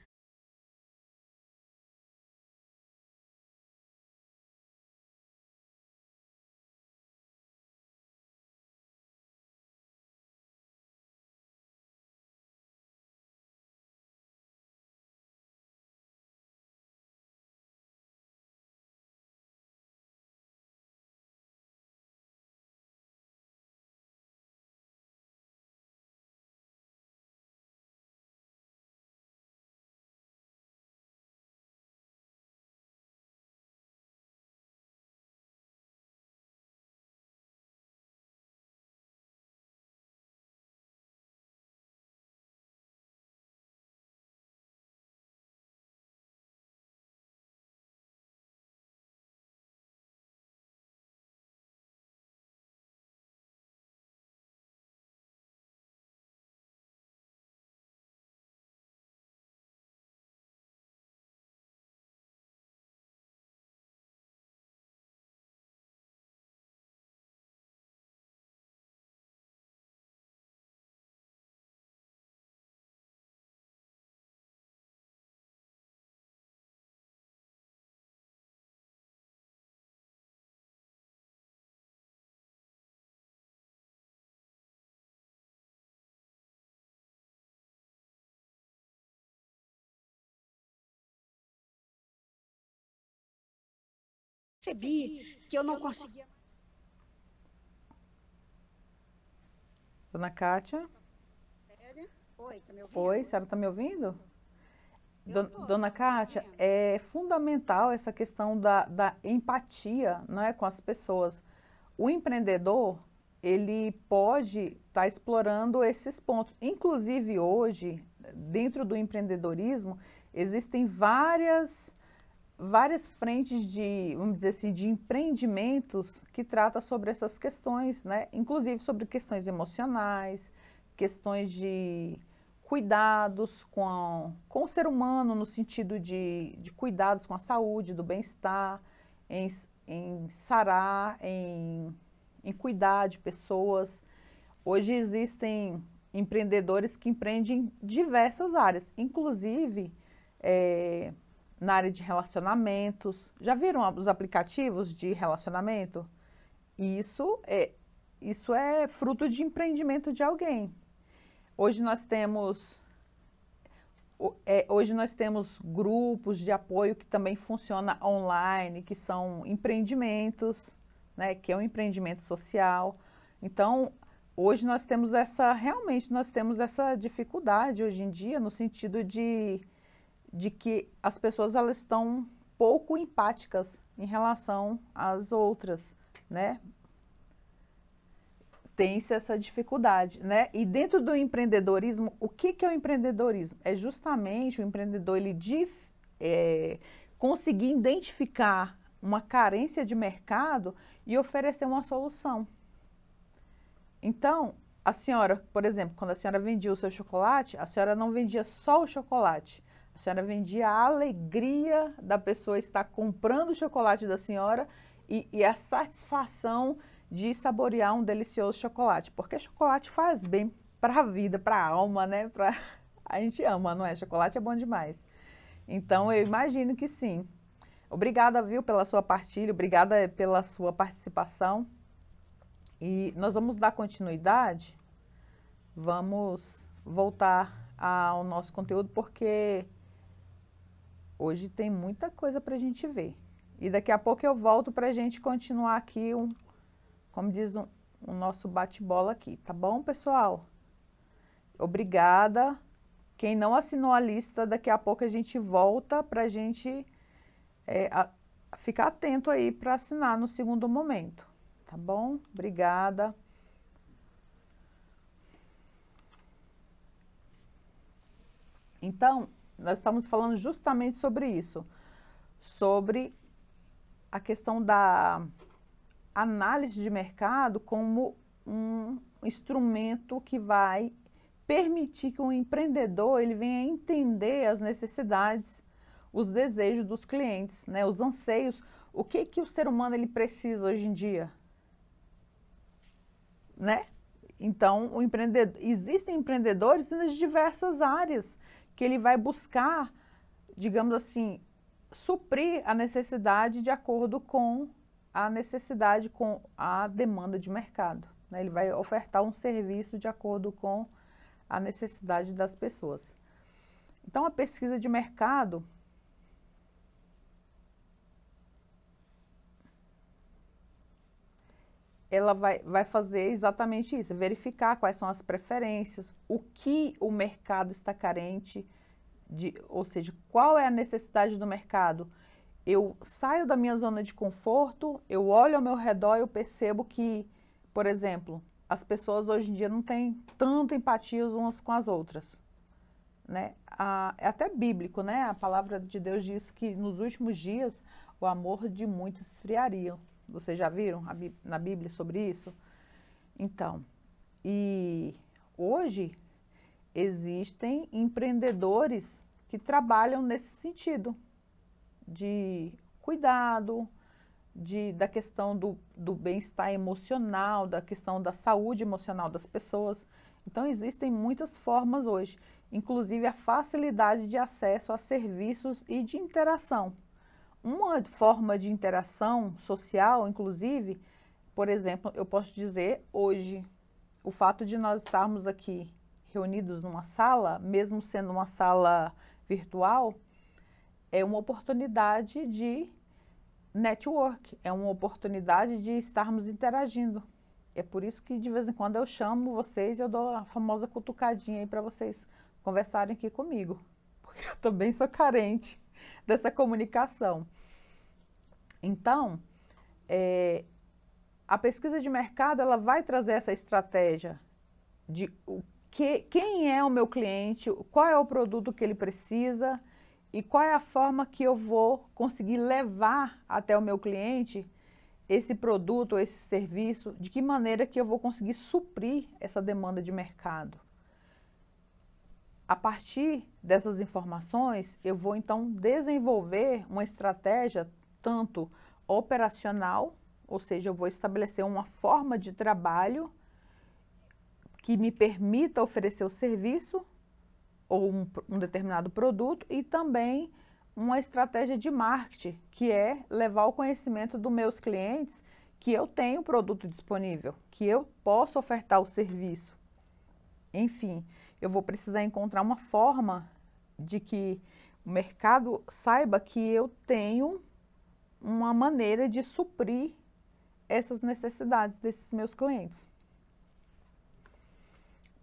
percebi que eu não conseguia. Dona Kátia? Oi, tá me ouvindo? Oi, a senhora está me ouvindo? Eu tô, Dona só tô Kátia, vendo. é fundamental essa questão da empatia, não é, com as pessoas. O empreendedor, ele pode estar explorando esses pontos. Inclusive, hoje, dentro do empreendedorismo, existem várias frentes de, vamos dizer assim, de empreendimentos que tratam sobre essas questões, né? Inclusive sobre questões emocionais, questões de cuidados com o ser humano, no sentido de cuidados com a saúde, do bem-estar, em sarar, em cuidar de pessoas. Hoje existem empreendedores que empreendem em diversas áreas, inclusive na área de relacionamentos. Já viram os aplicativos de relacionamento? Isso é fruto de empreendimento de alguém. Hoje nós temos grupos de apoio que também funcionam online, que são empreendimentos, né, que é um empreendimento social. Então, hoje realmente nós temos essa dificuldade hoje em dia, no sentido de que as pessoas elas estão pouco empáticas em relação às outras, né? Tem-se essa dificuldade, né? E dentro do empreendedorismo, o que é o empreendedorismo? É justamente o empreendedor conseguir identificar uma carência de mercado e oferecer uma solução. Então, a senhora, por exemplo, quando a senhora vendia o seu chocolate, a senhora não vendia só o chocolate, a senhora vendia a alegria da pessoa estar comprando o chocolate da senhora e a satisfação de saborear um delicioso chocolate, porque chocolate faz bem para a vida, para a alma, né? A gente ama, não é? Chocolate é bom demais. Então, eu imagino que sim. Obrigada, viu, pela sua partilha, obrigada pela sua participação. E nós vamos dar continuidade, vamos voltar ao nosso conteúdo, porque hoje tem muita coisa para a gente ver. E daqui a pouco eu volto para a gente continuar aqui, como diz o nosso bate-bola aqui, tá bom, pessoal? Obrigada. Quem não assinou a lista, daqui a pouco a gente volta para a gente ficar atento aí para assinar no segundo momento, tá bom? Obrigada. Então, nós estamos falando justamente sobre isso, sobre a questão da análise de mercado como um instrumento que vai permitir que o empreendedor ele venha entender as necessidades, os desejos dos clientes, né, os anseios, o que o ser humano ele precisa hoje em dia, né? Então, existem empreendedores nas diversas áreas que ele vai buscar, digamos assim, suprir a necessidade de acordo com a necessidade, com a demanda de mercado, né? Ele vai ofertar um serviço de acordo com a necessidade das pessoas. Então, a pesquisa de mercado ela vai fazer exatamente isso, verificar quais são as preferências, o que o mercado está carente de, ou seja, qual é a necessidade do mercado. Eu saio da minha zona de conforto, eu olho ao meu redor e eu percebo que, por exemplo, as pessoas hoje em dia não têm tanta empatia umas com as outras, né? É até bíblico, né? A palavra de Deus diz que nos últimos dias o amor de muitos esfriaria. Vocês já viram na Bíblia sobre isso? Então, e hoje existem empreendedores que trabalham nesse sentido de cuidado, da questão do bem-estar emocional, da questão da saúde emocional das pessoas. Então, existem muitas formas hoje, inclusive a facilidade de acesso a serviços e de interação. Uma forma de interação social, inclusive, por exemplo, eu posso dizer hoje, o fato de nós estarmos aqui reunidos numa sala, mesmo sendo uma sala virtual, é uma oportunidade de network, é uma oportunidade de estarmos interagindo. É por isso que de vez em quando eu chamo vocês e eu dou a famosa cutucadinha aí para vocês conversarem aqui comigo, porque eu também sou carente dessa comunicação. Então, a pesquisa de mercado, ela vai trazer essa estratégia de quem é o meu cliente, qual é o produto que ele precisa e qual é a forma que eu vou conseguir levar até o meu cliente esse produto ou esse serviço, de que maneira que eu vou conseguir suprir essa demanda de mercado. A partir dessas informações, eu vou então desenvolver uma estratégia tanto operacional, ou seja, eu vou estabelecer uma forma de trabalho que me permita oferecer o serviço ou um determinado produto, e também uma estratégia de marketing, que é levar o conhecimento dos meus clientes que eu tenho o produto disponível, que eu posso ofertar o serviço. Enfim, eu vou precisar encontrar uma forma de que o mercado saiba que eu tenho uma maneira de suprir essas necessidades desses meus clientes.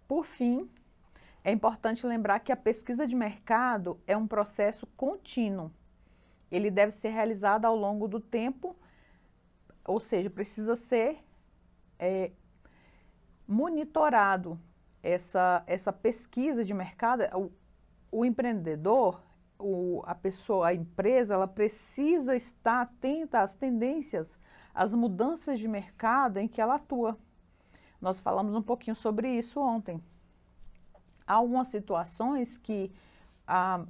Por fim, é importante lembrar que a pesquisa de mercado é um processo contínuo. Ele deve ser realizado ao longo do tempo, ou seja, precisa ser monitorado. Essa pesquisa de mercado, o empreendedor, a empresa, ela precisa estar atenta às tendências, às mudanças de mercado em que ela atua. Nós falamos um pouquinho sobre isso ontem. Há algumas situações que,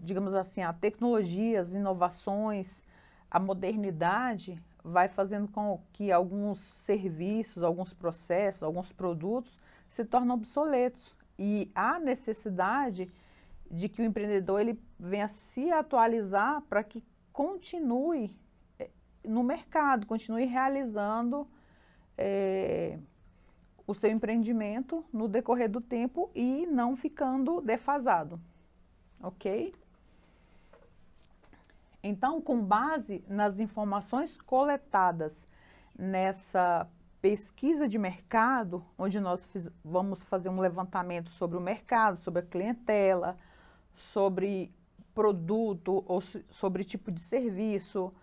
digamos assim, a tecnologia, as inovações, a modernidade vai fazendo com que alguns serviços, alguns processos, alguns produtos se tornam obsoletos. E há necessidade de que o empreendedor ele venha se atualizar para que continue no mercado, continue realizando o seu empreendimento no decorrer do tempo e não ficando defasado, ok? Então, com base nas informações coletadas nessa pesquisa de mercado, onde nós vamos fazer um levantamento sobre o mercado, sobre a clientela, sobre produto ou sobre tipo de serviço,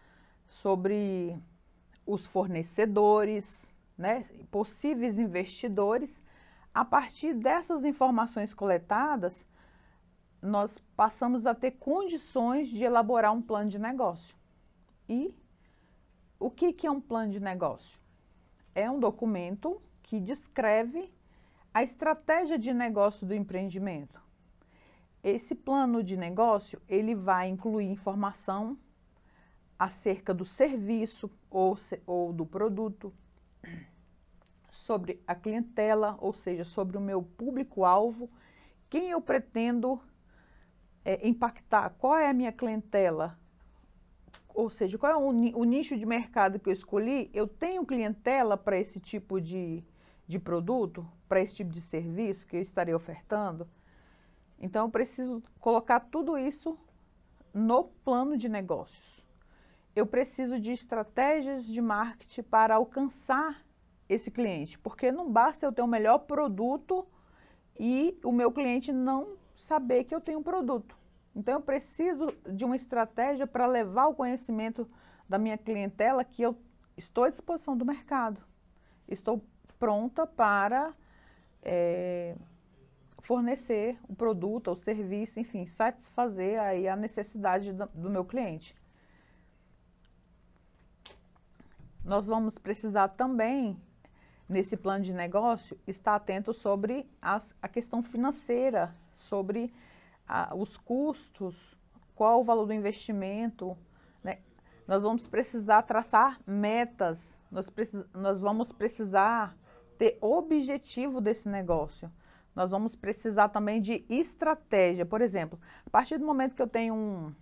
sobre os fornecedores, né, possíveis investidores. A partir dessas informações coletadas, nós passamos a ter condições de elaborar um plano de negócio. E o que é um plano de negócio? É um documento que descreve a estratégia de negócio do empreendimento. Esse plano de negócio, ele vai incluir informação acerca do serviço ou do produto, sobre a clientela, ou seja, sobre o meu público-alvo, quem eu pretendo impactar, qual é a minha clientela, ou seja, qual é o nicho de mercado que eu escolhi. Eu tenho clientela para esse tipo de produto, para esse tipo de serviço que eu estarei ofertando. Então, eu preciso colocar tudo isso no plano de negócios. Eu preciso de estratégias de marketing para alcançar esse cliente, porque não basta eu ter o melhor produto e o meu cliente não saber que eu tenho um produto. Então, eu preciso de uma estratégia para levar o conhecimento da minha clientela que eu estou à disposição do mercado. Estou pronta para fornecer o produto ou serviço, enfim, satisfazer aí a necessidade do meu cliente. Nós vamos precisar também, nesse plano de negócio, estar atento sobre a questão financeira, sobre os custos, qual o valor do investimento, né? Nós vamos precisar traçar metas, nós vamos precisar ter objetivo desse negócio. Nós vamos precisar também de estratégia. Por exemplo, a partir do momento que eu tenho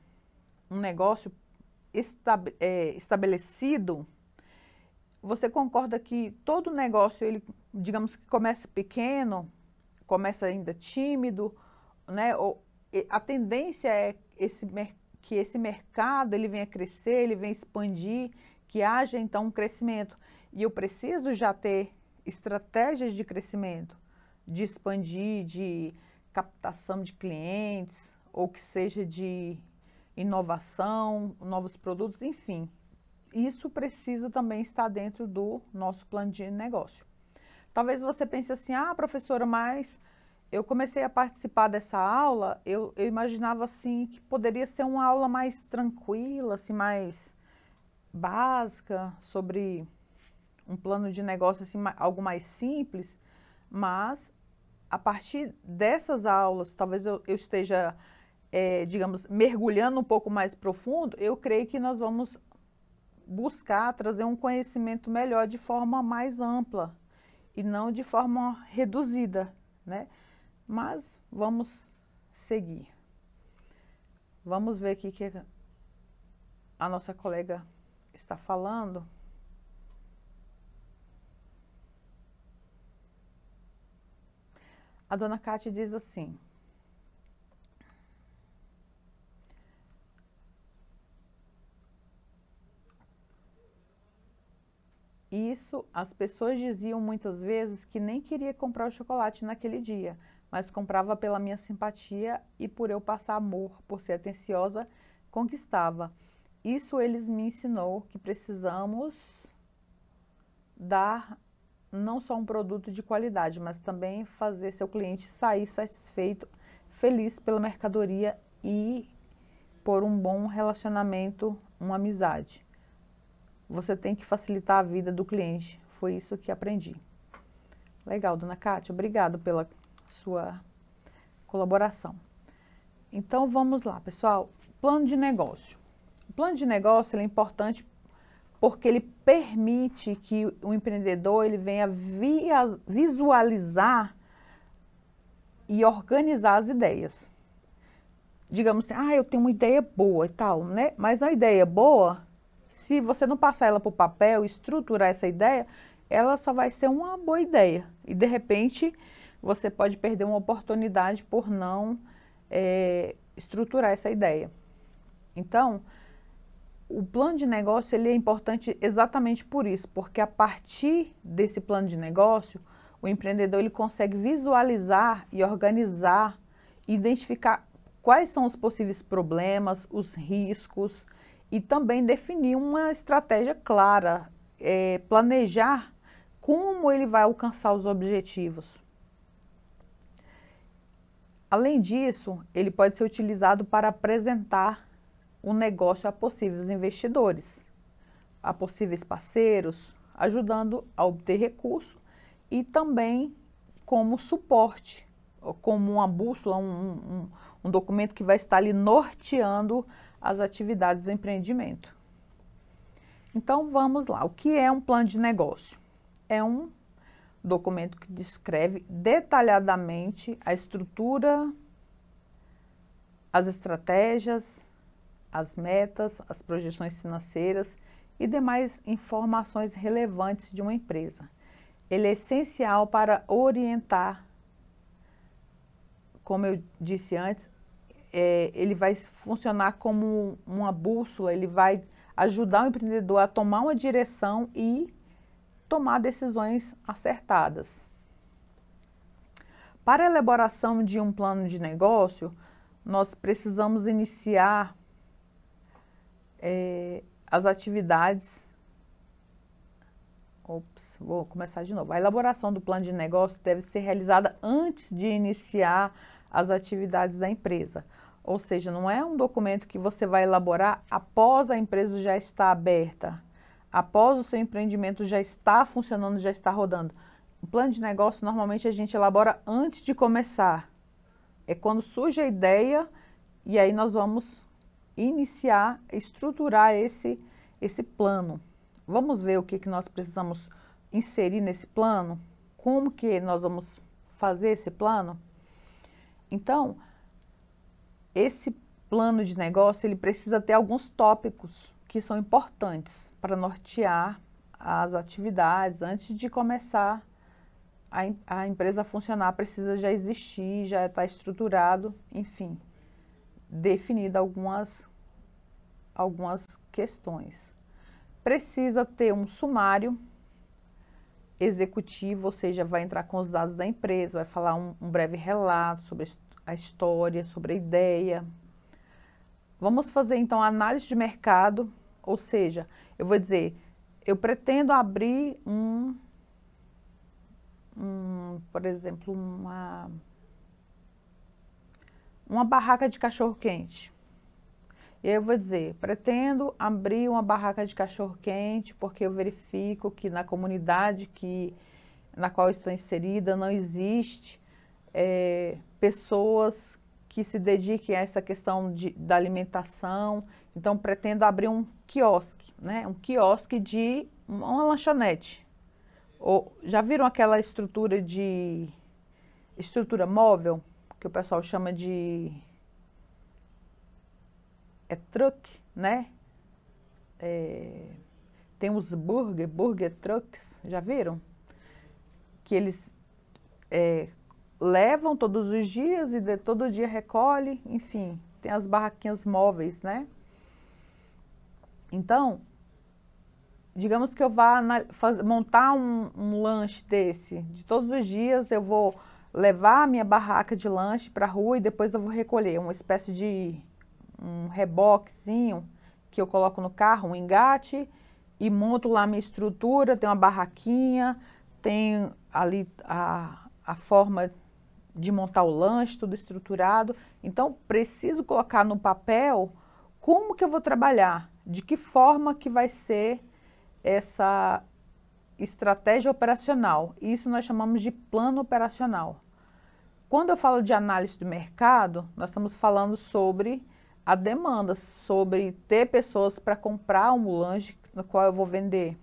um negócio estabelecido, você concorda que todo negócio, ele, digamos que começa pequeno, começa ainda tímido, né? A tendência é que esse mercado ele venha crescer, ele venha expandir, que haja então um crescimento. E eu preciso já ter estratégias de crescimento, de expandir, de captação de clientes, ou que seja de inovação, novos produtos, enfim. Isso precisa também estar dentro do nosso plano de negócio. Talvez você pense assim, professora, mas eu comecei a participar dessa aula, eu imaginava assim que poderia ser uma aula mais tranquila, assim, mais básica, sobre um plano de negócio, assim, algo mais simples, mas a partir dessas aulas, talvez eu esteja, digamos, mergulhando um pouco mais profundo, eu creio que nós vamos buscar trazer um conhecimento melhor de forma mais ampla e não de forma reduzida, né? Mas vamos seguir. Vamos ver aqui o que a nossa colega está falando. A dona Cátia diz assim: isso, as pessoas diziam muitas vezes que nem queria comprar o chocolate naquele dia, mas comprava pela minha simpatia e por eu passar amor, por ser atenciosa, conquistava. Isso eles me ensinou que precisamos dar não só um produto de qualidade, mas também fazer seu cliente sair satisfeito, feliz pela mercadoria e por um bom relacionamento, uma amizade. Você tem que facilitar a vida do cliente. Foi isso que aprendi. Legal, dona Cátia, obrigado pela sua colaboração. Então, vamos lá, pessoal. Plano de negócio. O plano de negócio é importante porque ele permite que o empreendedor ele venha visualizar e organizar as ideias. Digamos assim, eu tenho uma ideia boa e tal, né? Mas a ideia boa, se você não passar ela para o papel, estruturar essa ideia, ela só vai ser uma boa ideia. E, de repente, você pode perder uma oportunidade por não estruturar essa ideia. Então, o plano de negócio ele é importante exatamente por isso, porque a partir desse plano de negócio, o empreendedor ele consegue visualizar e organizar, identificar quais são os possíveis problemas, os riscos e também definir uma estratégia clara, planejar como ele vai alcançar os objetivos. Além disso, ele pode ser utilizado para apresentar o negócio a possíveis investidores, a possíveis parceiros, ajudando a obter recurso e também como suporte, como uma bússola, um documento que vai estar ali norteando as atividades do empreendimento. Então, vamos lá. O que é um plano de negócio? É um documento que descreve detalhadamente a estrutura, as estratégias, as metas, as projeções financeiras e demais informações relevantes de uma empresa. Ele é essencial para orientar, como eu disse antes, ele vai funcionar como uma bússola, ele vai ajudar o empreendedor a tomar uma direção e tomar decisões acertadas. Para a elaboração de um plano de negócio, nós precisamos iniciar as atividades. Vou começar de novo. A elaboração do plano de negócio deve ser realizada antes de iniciar as atividades da empresa. Ou seja, não é um documento que você vai elaborar após a empresa já estar aberta, após o seu empreendimento já estar funcionando, já estar rodando. O plano de negócio, normalmente, a gente elabora antes de começar. É quando surge a ideia e aí nós vamos iniciar, estruturar esse plano. Vamos ver o que nós precisamos inserir nesse plano? Como que nós vamos fazer esse plano? Então, esse plano de negócio, ele precisa ter alguns tópicos que são importantes para nortear as atividades. Antes de começar a empresa a funcionar, precisa já existir, já estar estruturado, enfim, definido algumas questões. precisa ter um sumário executivo, ou seja, vai entrar com os dados da empresa, vai falar um breve relato sobre a história, sobre a ideia. Vamos fazer então a análise de mercado, ou seja, eu vou dizer, eu pretendo abrir por exemplo, uma barraca de cachorro-quente. Eu vou dizer, pretendo abrir uma barraca de cachorro-quente porque eu verifico que na comunidade na qual estou inserida não existe pessoas que se dediquem a essa questão da alimentação. Então, pretendo abrir um quiosque, né? Um quiosque de uma lanchonete. Já viram aquela estrutura móvel, que o pessoal chama de truck, né? Tem os burger trucks, já viram? Que eles levam todos os dias e todo dia recolhe, enfim, tem as barraquinhas móveis, né? Então, digamos que eu vá montar um lanche desse, de todos os dias eu vou levar a minha barraca de lanche para a rua e depois eu vou recolher uma espécie de um reboquezinho que eu coloco no carro, um engate, e monto lá a minha estrutura, tem uma barraquinha, tem ali a forma de montar o lanche, tudo estruturado. Então, preciso colocar no papel como que eu vou trabalhar, de que forma que vai ser essa estratégia operacional. Isso nós chamamos de plano operacional. Quando eu falo de análise do mercado, nós estamos falando sobre a demanda, sobre ter pessoas para comprar um lanche no qual eu vou vender.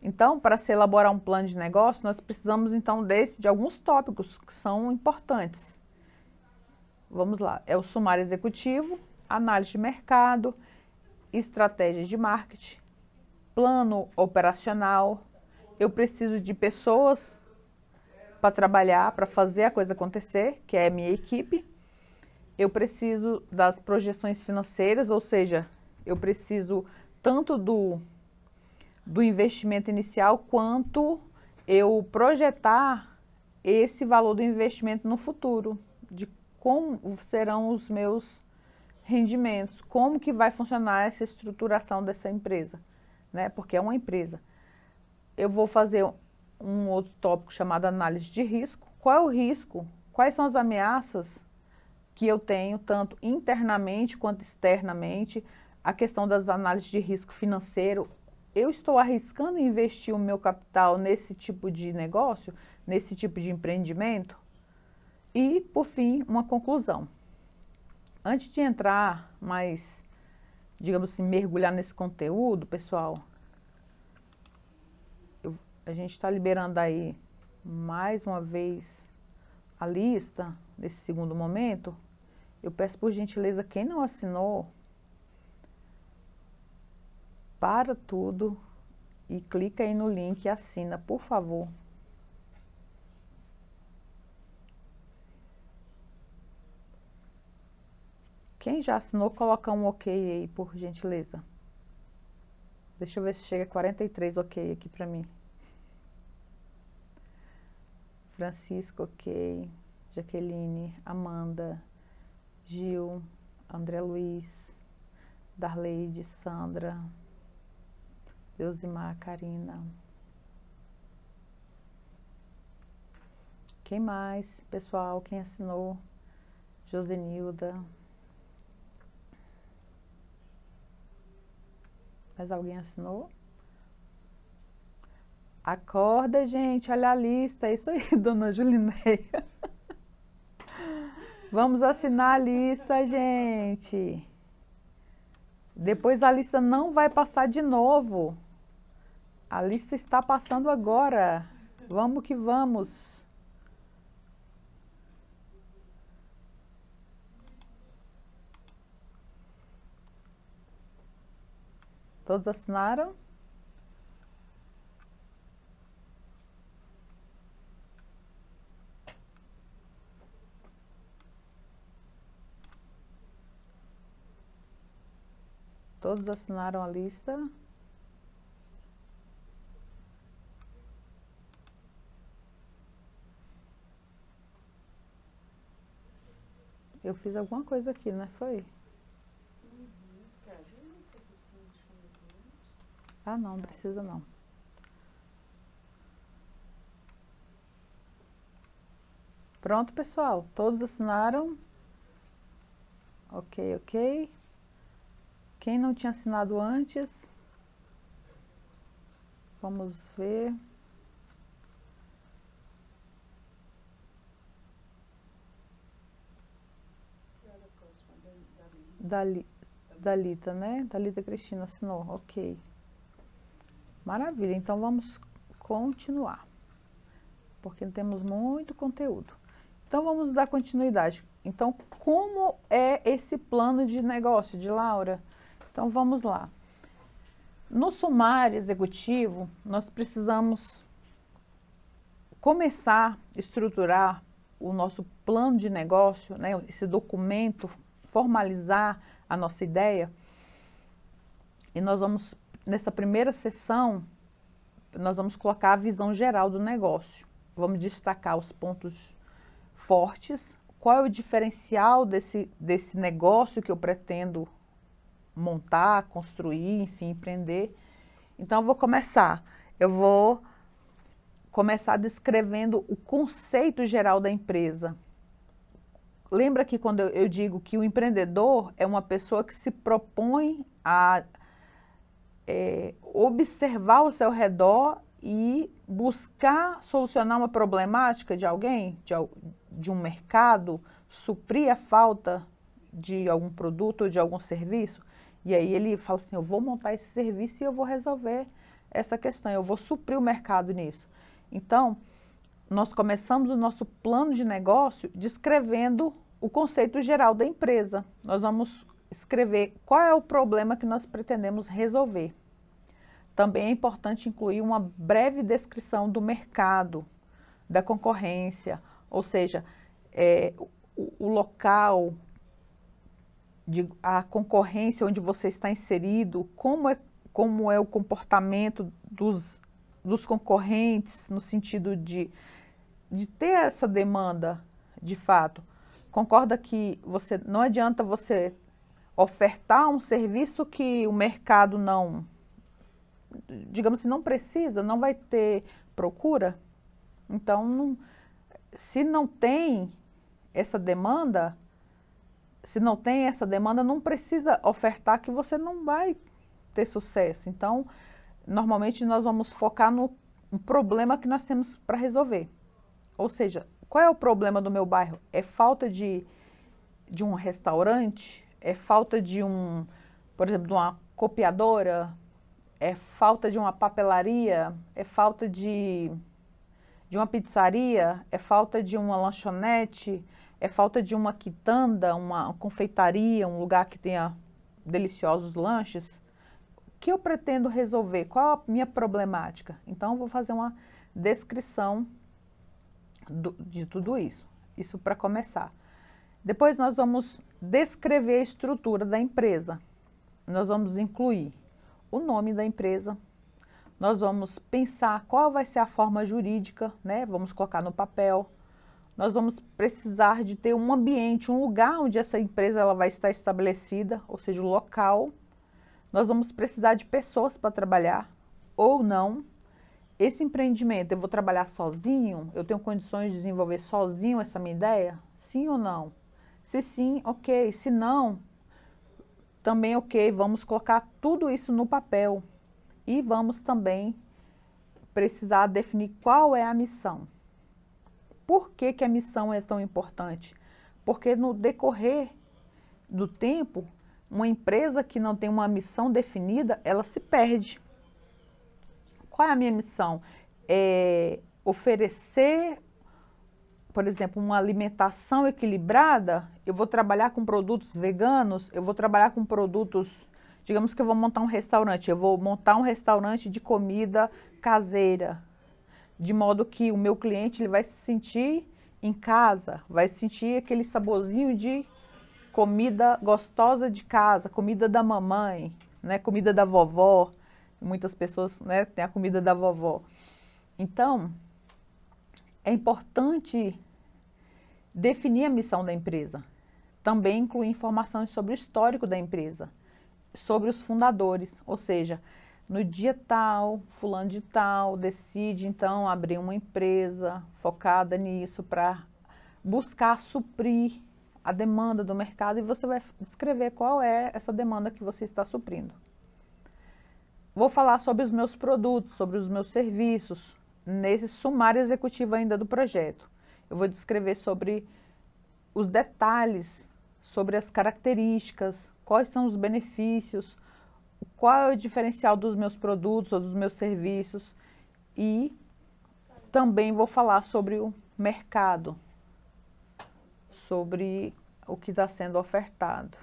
Então, para se elaborar um plano de negócio, nós precisamos então de alguns tópicos que são importantes. Vamos lá, é o sumário executivo, análise de mercado, estratégia de marketing, plano operacional. Eu preciso de pessoas para trabalhar, para fazer a coisa acontecer, que é a minha equipe. Eu preciso das projeções financeiras, ou seja, eu preciso tanto do investimento inicial, quanto eu projetar esse valor do investimento no futuro, de como serão os meus rendimentos, como que vai funcionar essa estruturação dessa empresa, né? Porque é uma empresa. Eu vou fazer um outro tópico chamado análise de risco. Qual é o risco? Quais são as ameaças que eu tenho, tanto internamente quanto externamente? A questão das análises de risco financeiro. Eu estou arriscando investir o meu capital nesse tipo de negócio, nesse tipo de empreendimento? E, por fim, uma conclusão. Antes de entrar mais, digamos assim, mergulhar nesse conteúdo, pessoal, a gente está liberando aí mais uma vez a lista nesse segundo momento. Eu peço por gentileza, quem não assinou, para tudo e clica aí no link e assina, por favor. Quem já assinou, coloca um ok aí, por gentileza. Deixa eu ver se chega a 43 ok aqui para mim. Francisco, ok. Jaqueline, Amanda, Gil, André Luiz, Darleide, Sandra, Eusimar, Karina. Quem mais? Pessoal, quem assinou? Josenilda. Mais alguém assinou? Acorda, gente, olha a lista. É isso aí, dona Julineia. Vamos assinar a lista, gente. Depois a lista não vai passar de novo. A lista está passando agora. Vamos que vamos. Todos assinaram? Todos assinaram a lista? Eu fiz alguma coisa aqui, né? Foi? Ah, não precisa não. Pronto, pessoal. Todos assinaram? Ok, ok. Quem não tinha assinado antes? Vamos ver. Dalita, né? Dalita Cristina assinou, ok. Maravilha, então vamos continuar, porque temos muito conteúdo. Então vamos dar continuidade. Então, como é esse plano de negócio de Laura? Então vamos lá. No sumário executivo, nós precisamos começar a estruturar o nosso plano de negócio, né? Esse documento, formalizar a nossa ideia. E nós vamos, nessa primeira sessão, nós vamos colocar a visão geral do negócio. Vamos destacar os pontos fortes, qual é o diferencial desse negócio que eu pretendo montar, construir, enfim, empreender. Então, eu vou começar descrevendo o conceito geral da empresa. Lembra que quando eu digo que o empreendedor é uma pessoa que se propõe a observar o seu redor e buscar solucionar uma problemática de alguém, de um mercado, suprir a falta de algum produto ou de algum serviço. E aí ele fala assim, eu vou montar esse serviço e eu vou resolver essa questão, eu vou suprir o mercado nisso. Então, nós começamos o nosso plano de negócio descrevendo o conceito geral da empresa. Nós vamos escrever qual é o problema que nós pretendemos resolver. Também é importante incluir uma breve descrição do mercado, da concorrência, ou seja, o local, a concorrência onde você está inserido, como é o comportamento dos concorrentes, no sentido de ter essa demanda de fato. Concorda que não adianta você ofertar um serviço que o mercado não, digamos assim, não precisa, não vai ter procura? Então, se não tem essa demanda, não precisa ofertar, que você não vai ter sucesso. Então, normalmente nós vamos focar no problema que nós temos para resolver. Ou seja, qual é o problema do meu bairro? É falta de um restaurante? É falta por exemplo, de uma copiadora? É falta de uma papelaria? É falta de uma pizzaria? É falta de uma lanchonete? É falta de uma quitanda, uma confeitaria, um lugar que tenha deliciosos lanches? O que eu pretendo resolver? Qual a minha problemática? Então, eu vou fazer uma descrição de tudo isso. Isso para começar. Depois, nós vamos descrever a estrutura da empresa. Nós vamos incluir o nome da empresa. Nós vamos pensar qual vai ser a forma jurídica, né? Vamos colocar no papel. Nós vamos precisar de ter um ambiente, um lugar onde essa empresa ela vai estar estabelecida, ou seja, o local. Nós vamos precisar de pessoas para trabalhar ou não. Esse empreendimento, eu vou trabalhar sozinho? Eu tenho condições de desenvolver sozinho essa minha ideia? Sim ou não? Se sim, ok. Se não, também ok. Vamos colocar tudo isso no papel. E vamos também precisar definir qual é a missão. Por que a missão é tão importante? Porque no decorrer do tempo, uma empresa que não tem uma missão definida, ela se perde. Qual é a minha missão? É oferecer, por exemplo, uma alimentação equilibrada. Eu vou trabalhar com produtos veganos, eu vou trabalhar com produtos, digamos que eu vou montar um restaurante, eu vou montar um restaurante de comida caseira, de modo que o meu cliente ele vai se sentir em casa, vai sentir aquele saborzinho de comida gostosa de casa, comida da mamãe, né, comida da vovó. Muitas pessoas, né, têm a comida da vovó. Então, é importante definir a missão da empresa. também incluir informações sobre o histórico da empresa, sobre os fundadores, ou seja, no dia tal, fulano de tal decide então abrir uma empresa focada nisso para buscar suprir a demanda do mercado e você vai descrever qual é essa demanda que você está suprindo. Vou falar sobre os meus produtos, sobre os meus serviços, nesse sumário executivo ainda do projeto. Eu vou descrever sobre os detalhes, sobre as características, quais são os benefícios, qual é o diferencial dos meus produtos ou dos meus serviços e também vou falar sobre o mercado, sobre o que está sendo ofertado.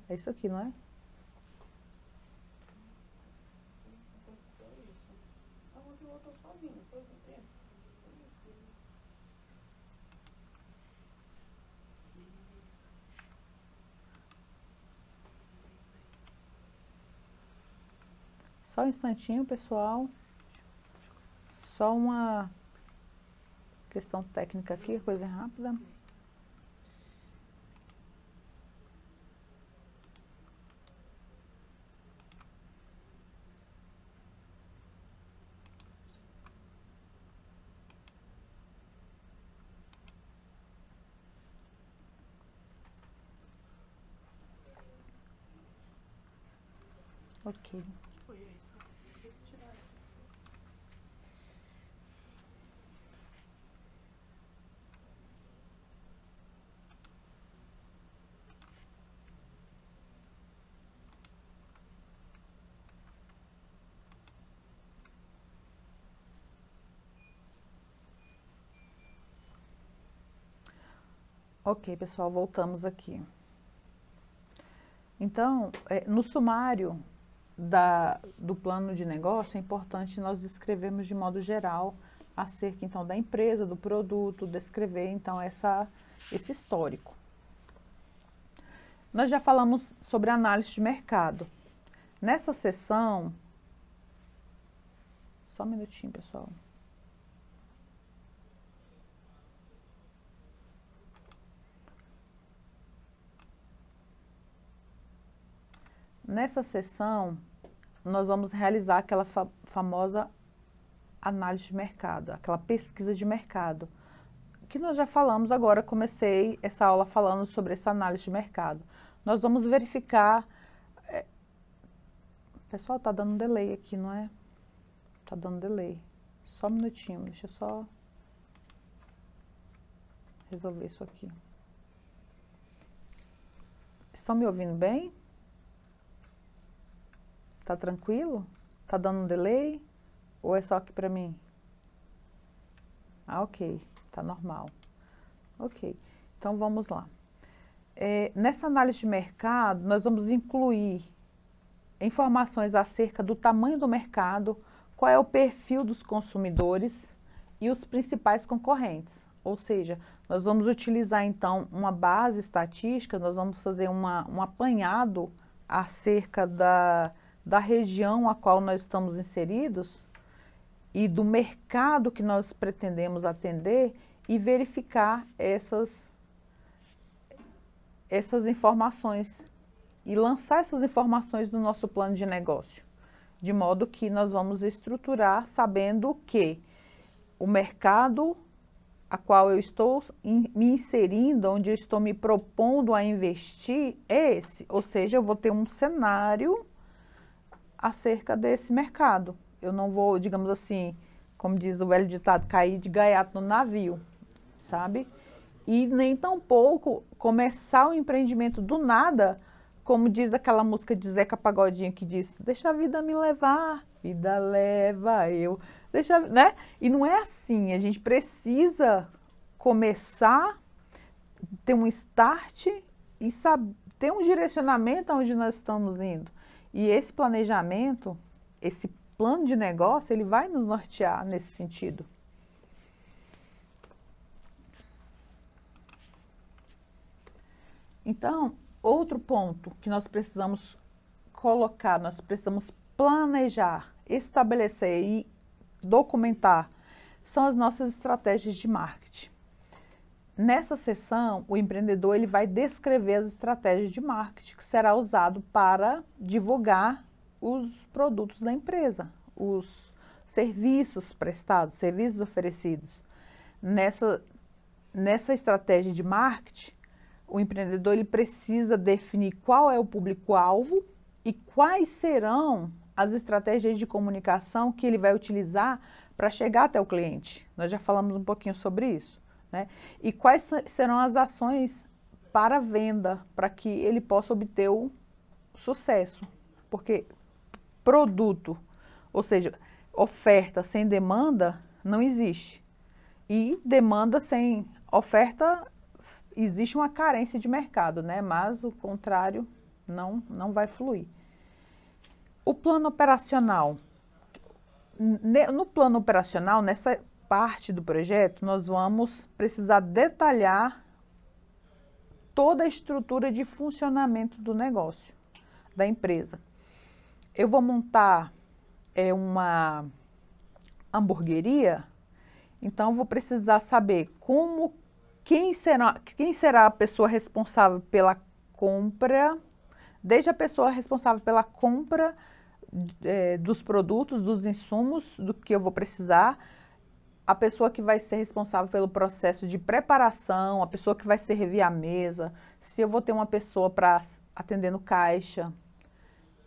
É isso aqui, não é? Só um instantinho, pessoal. Só uma questão técnica aqui, coisa rápida. Ok. Ok, pessoal, voltamos aqui. Então, no sumário do plano de negócio, é importante nós descrevermos de modo geral acerca, então, da empresa, do produto, descrever, então, esse histórico. Nós já falamos sobre análise de mercado. Nessa sessão, só um minutinho, pessoal. Nessa sessão, nós vamos realizar aquela famosa análise de mercado, aquela pesquisa de mercado, que nós já falamos agora, comecei essa aula falando sobre essa análise de mercado. Nós vamos verificar... Pessoal, tá dando delay aqui, não é? Tá dando delay. Só um minutinho, deixa eu só resolver isso aqui. Estão me ouvindo bem? Tá tranquilo? Tá dando um delay? Ou é só aqui para mim? Ah, ok. Tá normal. Ok. Então, vamos lá. Nessa análise de mercado, nós vamos incluir informações acerca do tamanho do mercado, qual é o perfil dos consumidores e os principais concorrentes. Ou seja, nós vamos utilizar, então, uma base estatística, nós vamos fazer um apanhado acerca da região a qual nós estamos inseridos e do mercado que nós pretendemos atender e verificar essas informações e lançar essas informações no nosso plano de negócio, de modo que nós vamos estruturar sabendo que o mercado a qual eu estou me inserindo, onde eu estou me propondo a investir, é esse, ou seja, eu vou ter um cenário acerca desse mercado. Eu não vou, digamos assim, como diz o velho ditado, cair de gaiato no navio, sabe? E nem tampouco começar o empreendimento do nada, como diz aquela música de Zeca Pagodinho que diz, deixa a vida me levar, vida leva eu, deixa, né? E não é assim, a gente precisa começar, ter um start e ter um direcionamento aonde nós estamos indo. E esse planejamento, esse plano de negócio, ele vai nos nortear nesse sentido. Então, outro ponto que nós precisamos colocar, nós precisamos planejar, estabelecer e documentar são as nossas estratégias de marketing. Nessa sessão, o empreendedor ele vai descrever as estratégias de marketing que será usado para divulgar os produtos da empresa, os serviços prestados, serviços oferecidos. Nessa estratégia de marketing, o empreendedor ele precisa definir qual é o público-alvo e quais serão as estratégias de comunicação que ele vai utilizar para chegar até o cliente. Nós já falamos um pouquinho sobre isso, né? E quais serão as ações para a venda, para que ele possa obter o sucesso. Porque produto, ou seja, oferta sem demanda não existe. E demanda sem oferta, existe uma carência de mercado, né? Mas o contrário não vai fluir. O plano operacional. No plano operacional, nessa parte do projeto, nós vamos precisar detalhar toda a estrutura de funcionamento do negócio, da empresa. Eu vou montar uma hamburgueria, então eu vou precisar saber quem será a pessoa responsável pela compra, desde a pessoa responsável pela compra dos produtos, dos insumos, do que eu vou precisar, a pessoa que vai ser responsável pelo processo de preparação, a pessoa que vai servir a mesa, se eu vou ter uma pessoa para atender no caixa,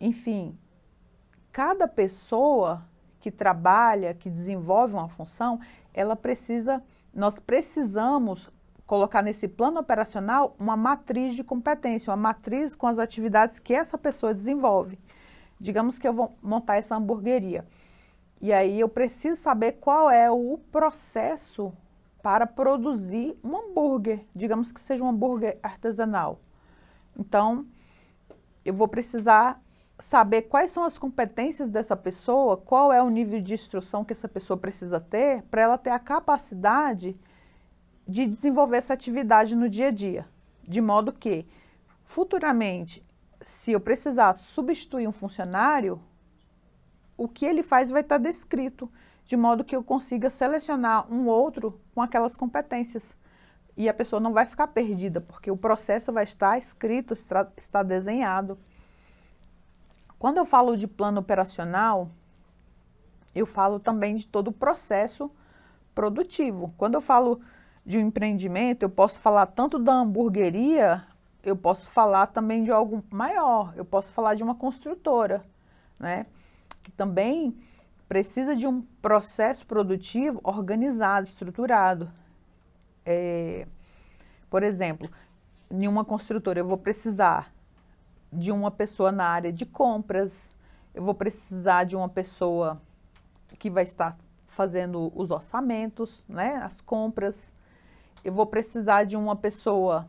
enfim, cada pessoa que trabalha, que desenvolve uma função, nós precisamos colocar nesse plano operacional uma matriz de competência, uma matriz com as atividades que essa pessoa desenvolve. Digamos que eu vou montar essa hamburgueria. E aí eu preciso saber qual é o processo para produzir um hambúrguer. Digamos que seja um hambúrguer artesanal. Então, eu vou precisar saber quais são as competências dessa pessoa, qual é o nível de instrução que essa pessoa precisa ter para ela ter a capacidade de desenvolver essa atividade no dia a dia. De modo que, futuramente, se eu precisar substituir um funcionário, o que ele faz vai estar descrito, de modo que eu consiga selecionar um outro com aquelas competências. E a pessoa não vai ficar perdida, porque o processo vai estar escrito, está desenhado. Quando eu falo de plano operacional, eu falo também de todo o processo produtivo. Quando eu falo de um empreendimento, eu posso falar tanto da hamburgueria, eu posso falar também de algo maior, eu posso falar de uma construtora, né? Que também precisa de um processo produtivo organizado, estruturado. Por exemplo, em uma construtora eu vou precisar de uma pessoa na área de compras, eu vou precisar de uma pessoa que vai estar fazendo os orçamentos, né, as compras, eu vou precisar de uma pessoa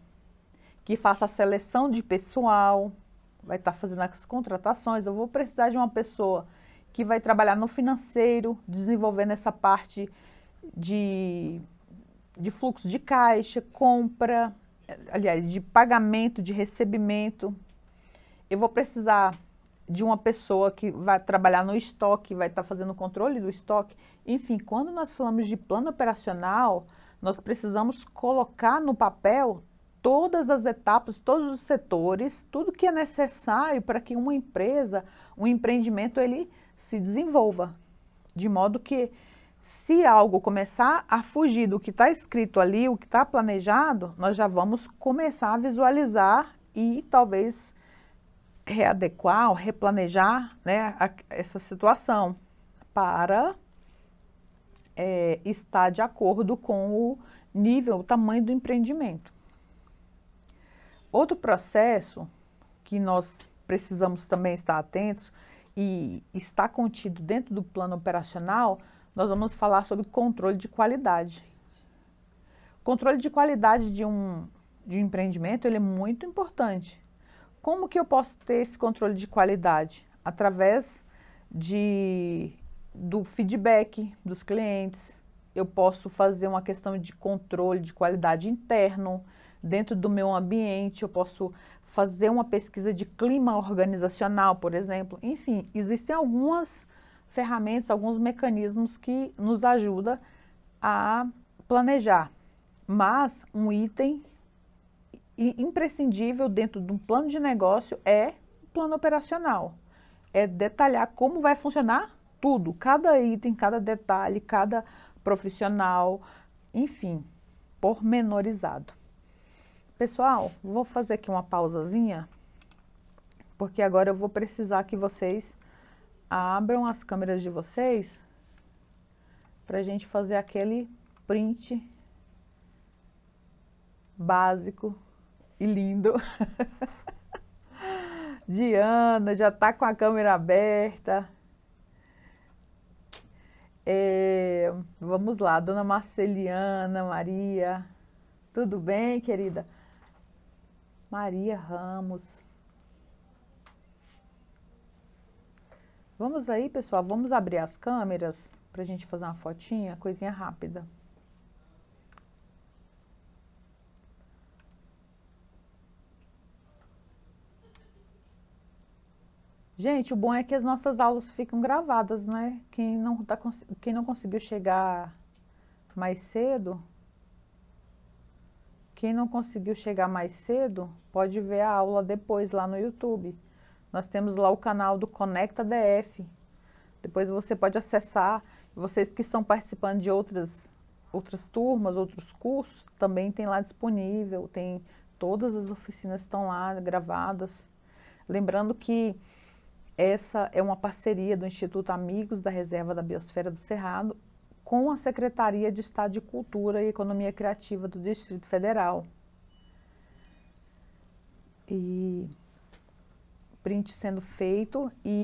que faça a seleção de pessoal, vai estar fazendo as contratações, eu vou precisar de uma pessoa que vai trabalhar no financeiro, desenvolvendo essa parte de fluxo de caixa, compra, aliás, de pagamento, de recebimento. Eu vou precisar de uma pessoa que vai trabalhar no estoque, vai estar fazendo o controle do estoque. Enfim, quando nós falamos de plano operacional, nós precisamos colocar no papel todas as etapas, todos os setores, tudo que é necessário para que uma empresa, um empreendimento, ele se desenvolva. De modo que, se algo começar a fugir do que está escrito ali, o que está planejado, nós já vamos começar a visualizar e talvez readequar ou replanejar, né, essa situação para estar de acordo com o nível, o tamanho do empreendimento. Outro processo que nós precisamos também estar atentos e está contido dentro do plano operacional, nós vamos falar sobre controle de qualidade. Controle de qualidade de um empreendimento, ele é muito importante. Como que eu posso ter esse controle de qualidade? Através do feedback dos clientes. Eu posso fazer uma questão de controle de qualidade interno, dentro do meu ambiente, eu posso fazer uma pesquisa de clima organizacional, por exemplo. Enfim, existem algumas ferramentas, alguns mecanismos que nos ajudam a planejar. Mas um item imprescindível dentro de um plano de negócio é o plano operacional. É detalhar como vai funcionar tudo, cada item, cada detalhe, cada profissional, enfim, pormenorizado. Pessoal, vou fazer aqui uma pausazinha, porque agora eu vou precisar que vocês abram as câmeras de vocês para a gente fazer aquele print básico e lindo. Diana já está com a câmera aberta. Vamos lá, dona Marceliana, Maria. Tudo bem, querida? Maria Ramos. Vamos aí, pessoal, vamos abrir as câmeras para a gente fazer uma fotinha, coisinha rápida. Gente, o bom é que as nossas aulas ficam gravadas, né? Quem não conseguiu chegar mais cedo, pode ver a aula depois lá no YouTube. Nós temos lá o canal do Conecta DF. Depois você pode acessar. Vocês que estão participando de outras turmas, outros cursos, também tem lá disponível. Tem todas as oficinas estão lá gravadas. Lembrando que essa é uma parceria do Instituto Amigos da Reserva da Biosfera do Cerrado com a Secretaria de Estado de Cultura e Economia Criativa do Distrito Federal. E print sendo feito e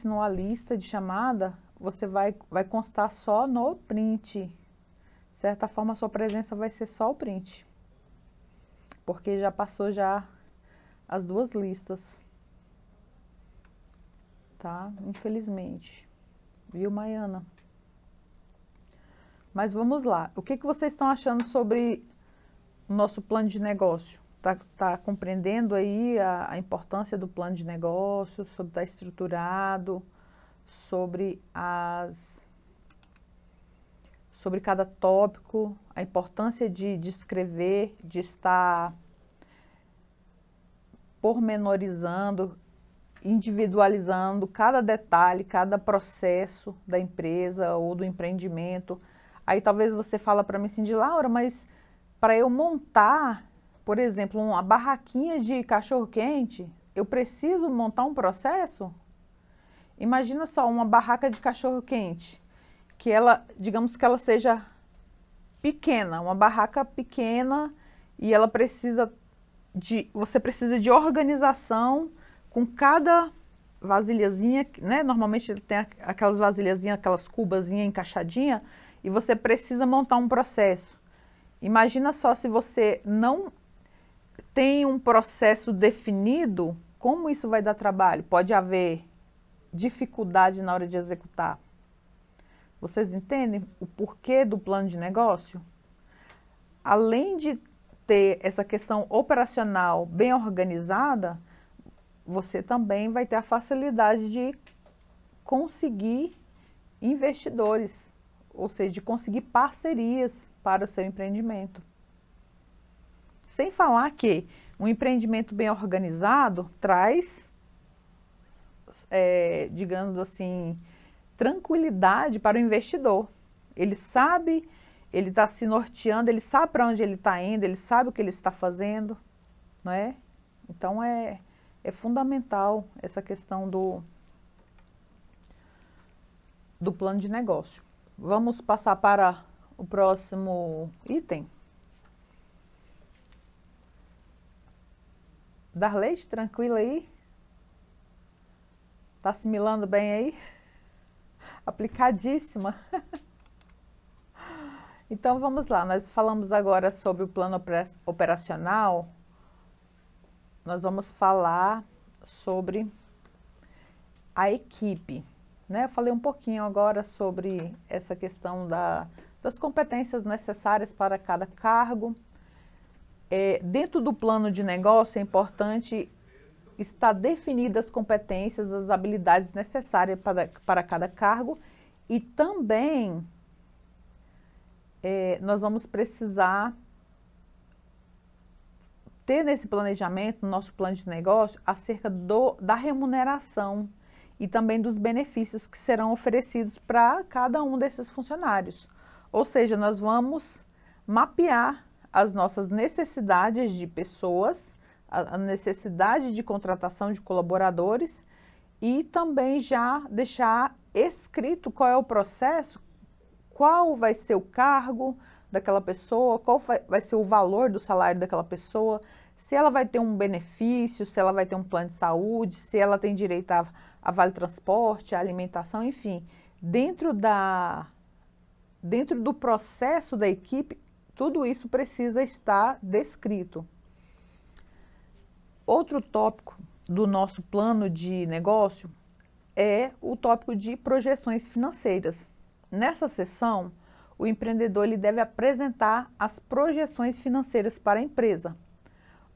numa lista de chamada, você vai constar só no print. De certa forma, a sua presença vai ser só o print. Porque já passou já as duas listas. Tá? Infelizmente. Viu, Maiana? Mas vamos lá. O que vocês estão achando sobre o nosso plano de negócio? Tá compreendendo aí a importância do plano de negócio, sobre estar estruturado, sobre cada tópico, a importância de escrever, de estar pormenorizando, individualizando cada detalhe, cada processo da empresa ou do empreendimento. Aí talvez você fala para mim assim, de Laura, mas para eu montar, por exemplo, uma barraquinha de cachorro-quente, eu preciso montar um processo? Imagina só uma barraca de cachorro-quente, que ela, digamos que ela seja pequena, uma barraca pequena e ela você precisa de organização com cada vasilhazinha, né? Normalmente tem aquelas vasilhazinhas, aquelas cubazinhas encaixadinhas, e você precisa montar um processo. Imagina só se você não tem um processo definido, como isso vai dar trabalho? Pode haver dificuldade na hora de executar. Vocês entendem o porquê do plano de negócio? Além de ter essa questão operacional bem organizada, você também vai ter a facilidade de conseguir investidores, ou seja, de conseguir parcerias para o seu empreendimento. Sem falar que um empreendimento bem organizado traz, digamos assim, tranquilidade para o investidor. Ele sabe, ele está se norteando, ele sabe para onde ele está indo, ele sabe o que ele está fazendo, não é? Então é fundamental essa questão do plano de negócio. Vamos passar para o próximo item. Darleide, tranquila aí? Tá assimilando bem aí? Aplicadíssima. Então vamos lá, nós falamos agora sobre o plano operacional. Nós vamos falar sobre a equipe, né? Eu falei um pouquinho agora sobre essa questão das competências necessárias para cada cargo. Dentro do plano de negócio é importante estar definidas as competências, as habilidades necessárias para cada cargo E também nós vamos precisar ter nesse planejamento, no nosso plano de negócio, acerca da remuneração e também dos benefícios que serão oferecidos para cada um desses funcionários. Ou seja, nós vamos mapear as nossas necessidades de pessoas, a necessidade de contratação de colaboradores e também já deixar escrito qual é o processo, qual vai ser o cargo daquela pessoa, qual vai ser o valor do salário daquela pessoa, se ela vai ter um benefício, se ela vai ter um plano de saúde, se ela tem direito a vale transporte, a alimentação, enfim. Dentro do processo da equipe, tudo isso precisa estar descrito. Outro tópico do nosso plano de negócio é o tópico de projeções financeiras. Nessa sessão, o empreendedor ele deve apresentar as projeções financeiras para a empresa.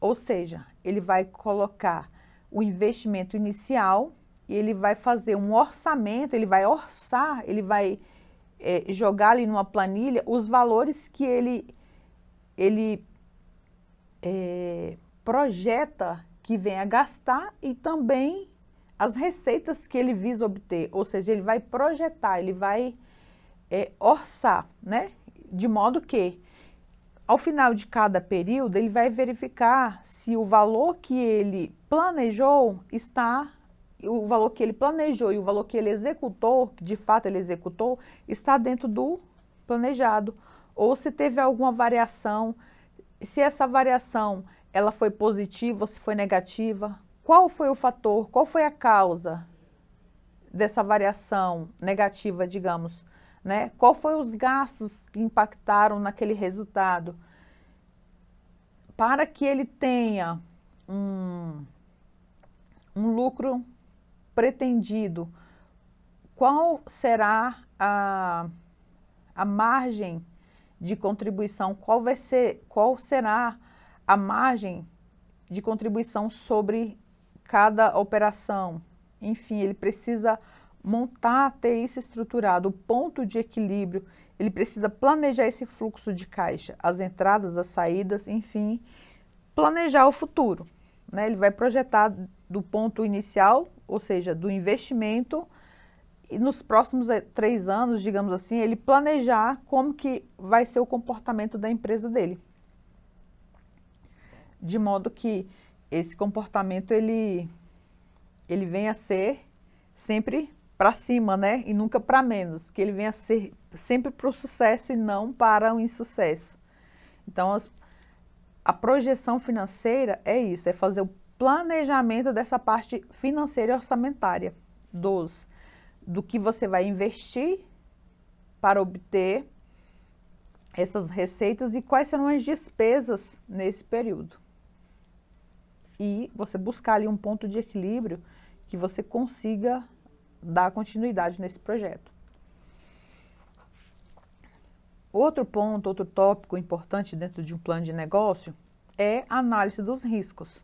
Ou seja, ele vai colocar o investimento inicial e ele vai fazer um orçamento, ele vai orçar, ele vai jogar ali numa planilha os valores que ele projeta que venha a gastar e também as receitas que ele visa obter. Ou seja, ele vai projetar, ele vai orçar, né? De modo que, ao final de cada período, ele vai verificar se o valor que ele planejou o valor que ele planejou e o valor que ele executou, que de fato ele executou, está dentro do planejado. Ou se teve alguma variação, se essa variação ela foi positiva ou se foi negativa, qual foi o fator, qual foi a causa dessa variação negativa, digamos, né? Qual foi os gastos que impactaram naquele resultado? Para que ele tenha um lucro pretendido, qual será a margem de contribuição, qual será a margem de contribuição sobre cada operação? Enfim, ele precisa ter isso estruturado, o ponto de equilíbrio, ele precisa planejar esse fluxo de caixa, as entradas, as saídas, enfim, planejar o futuro, né? Ele vai projetar do ponto inicial, ou seja, do investimento, e nos próximos 3 anos, digamos assim, ele planejar como que vai ser o comportamento da empresa dele. De modo que esse comportamento, ele venha a ser sempre para cima, né? E nunca para menos, que ele venha a ser sempre para o sucesso e não para o insucesso. Então, a projeção financeira é isso, é fazer o planejamento dessa parte financeira e orçamentária, do que você vai investir para obter essas receitas e quais serão as despesas nesse período. E você buscar ali um ponto de equilíbrio que você consiga dar continuidade nesse projeto. Outro ponto, outro tópico importante dentro de um plano de negócio é a análise dos riscos.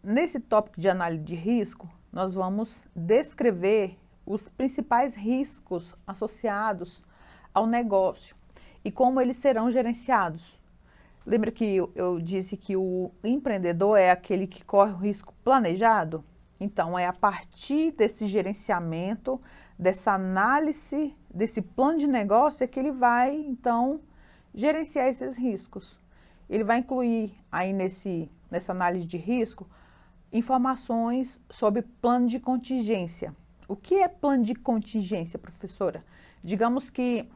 Nesse tópico de análise de risco, nós vamos descrever os principais riscos associados ao negócio e como eles serão gerenciados. Lembra que eu disse que o empreendedor é aquele que corre o risco planejado? Então, é a partir desse gerenciamento, dessa análise, desse plano de negócio, é que ele vai, então, gerenciar esses riscos. Ele vai incluir aí nessa análise de risco informações sobre plano de contingência. O que é plano de contingência, professora? Digamos que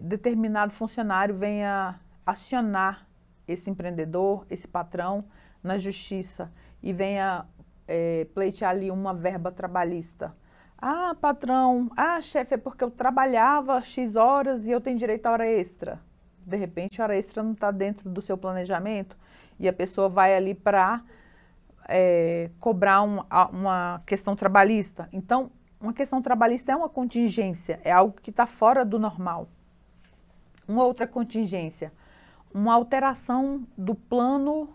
determinado funcionário venha acionar esse empreendedor, esse patrão, na justiça e venha pleitear ali uma verba trabalhista. Ah, patrão, chefe, é porque eu trabalhava X horas e eu tenho direito a hora extra. De repente, a hora extra não está dentro do seu planejamento e a pessoa vai ali para cobrar uma questão trabalhista. Então, uma questão trabalhista é uma contingência, é algo que está fora do normal. Uma outra contingência, uma alteração do plano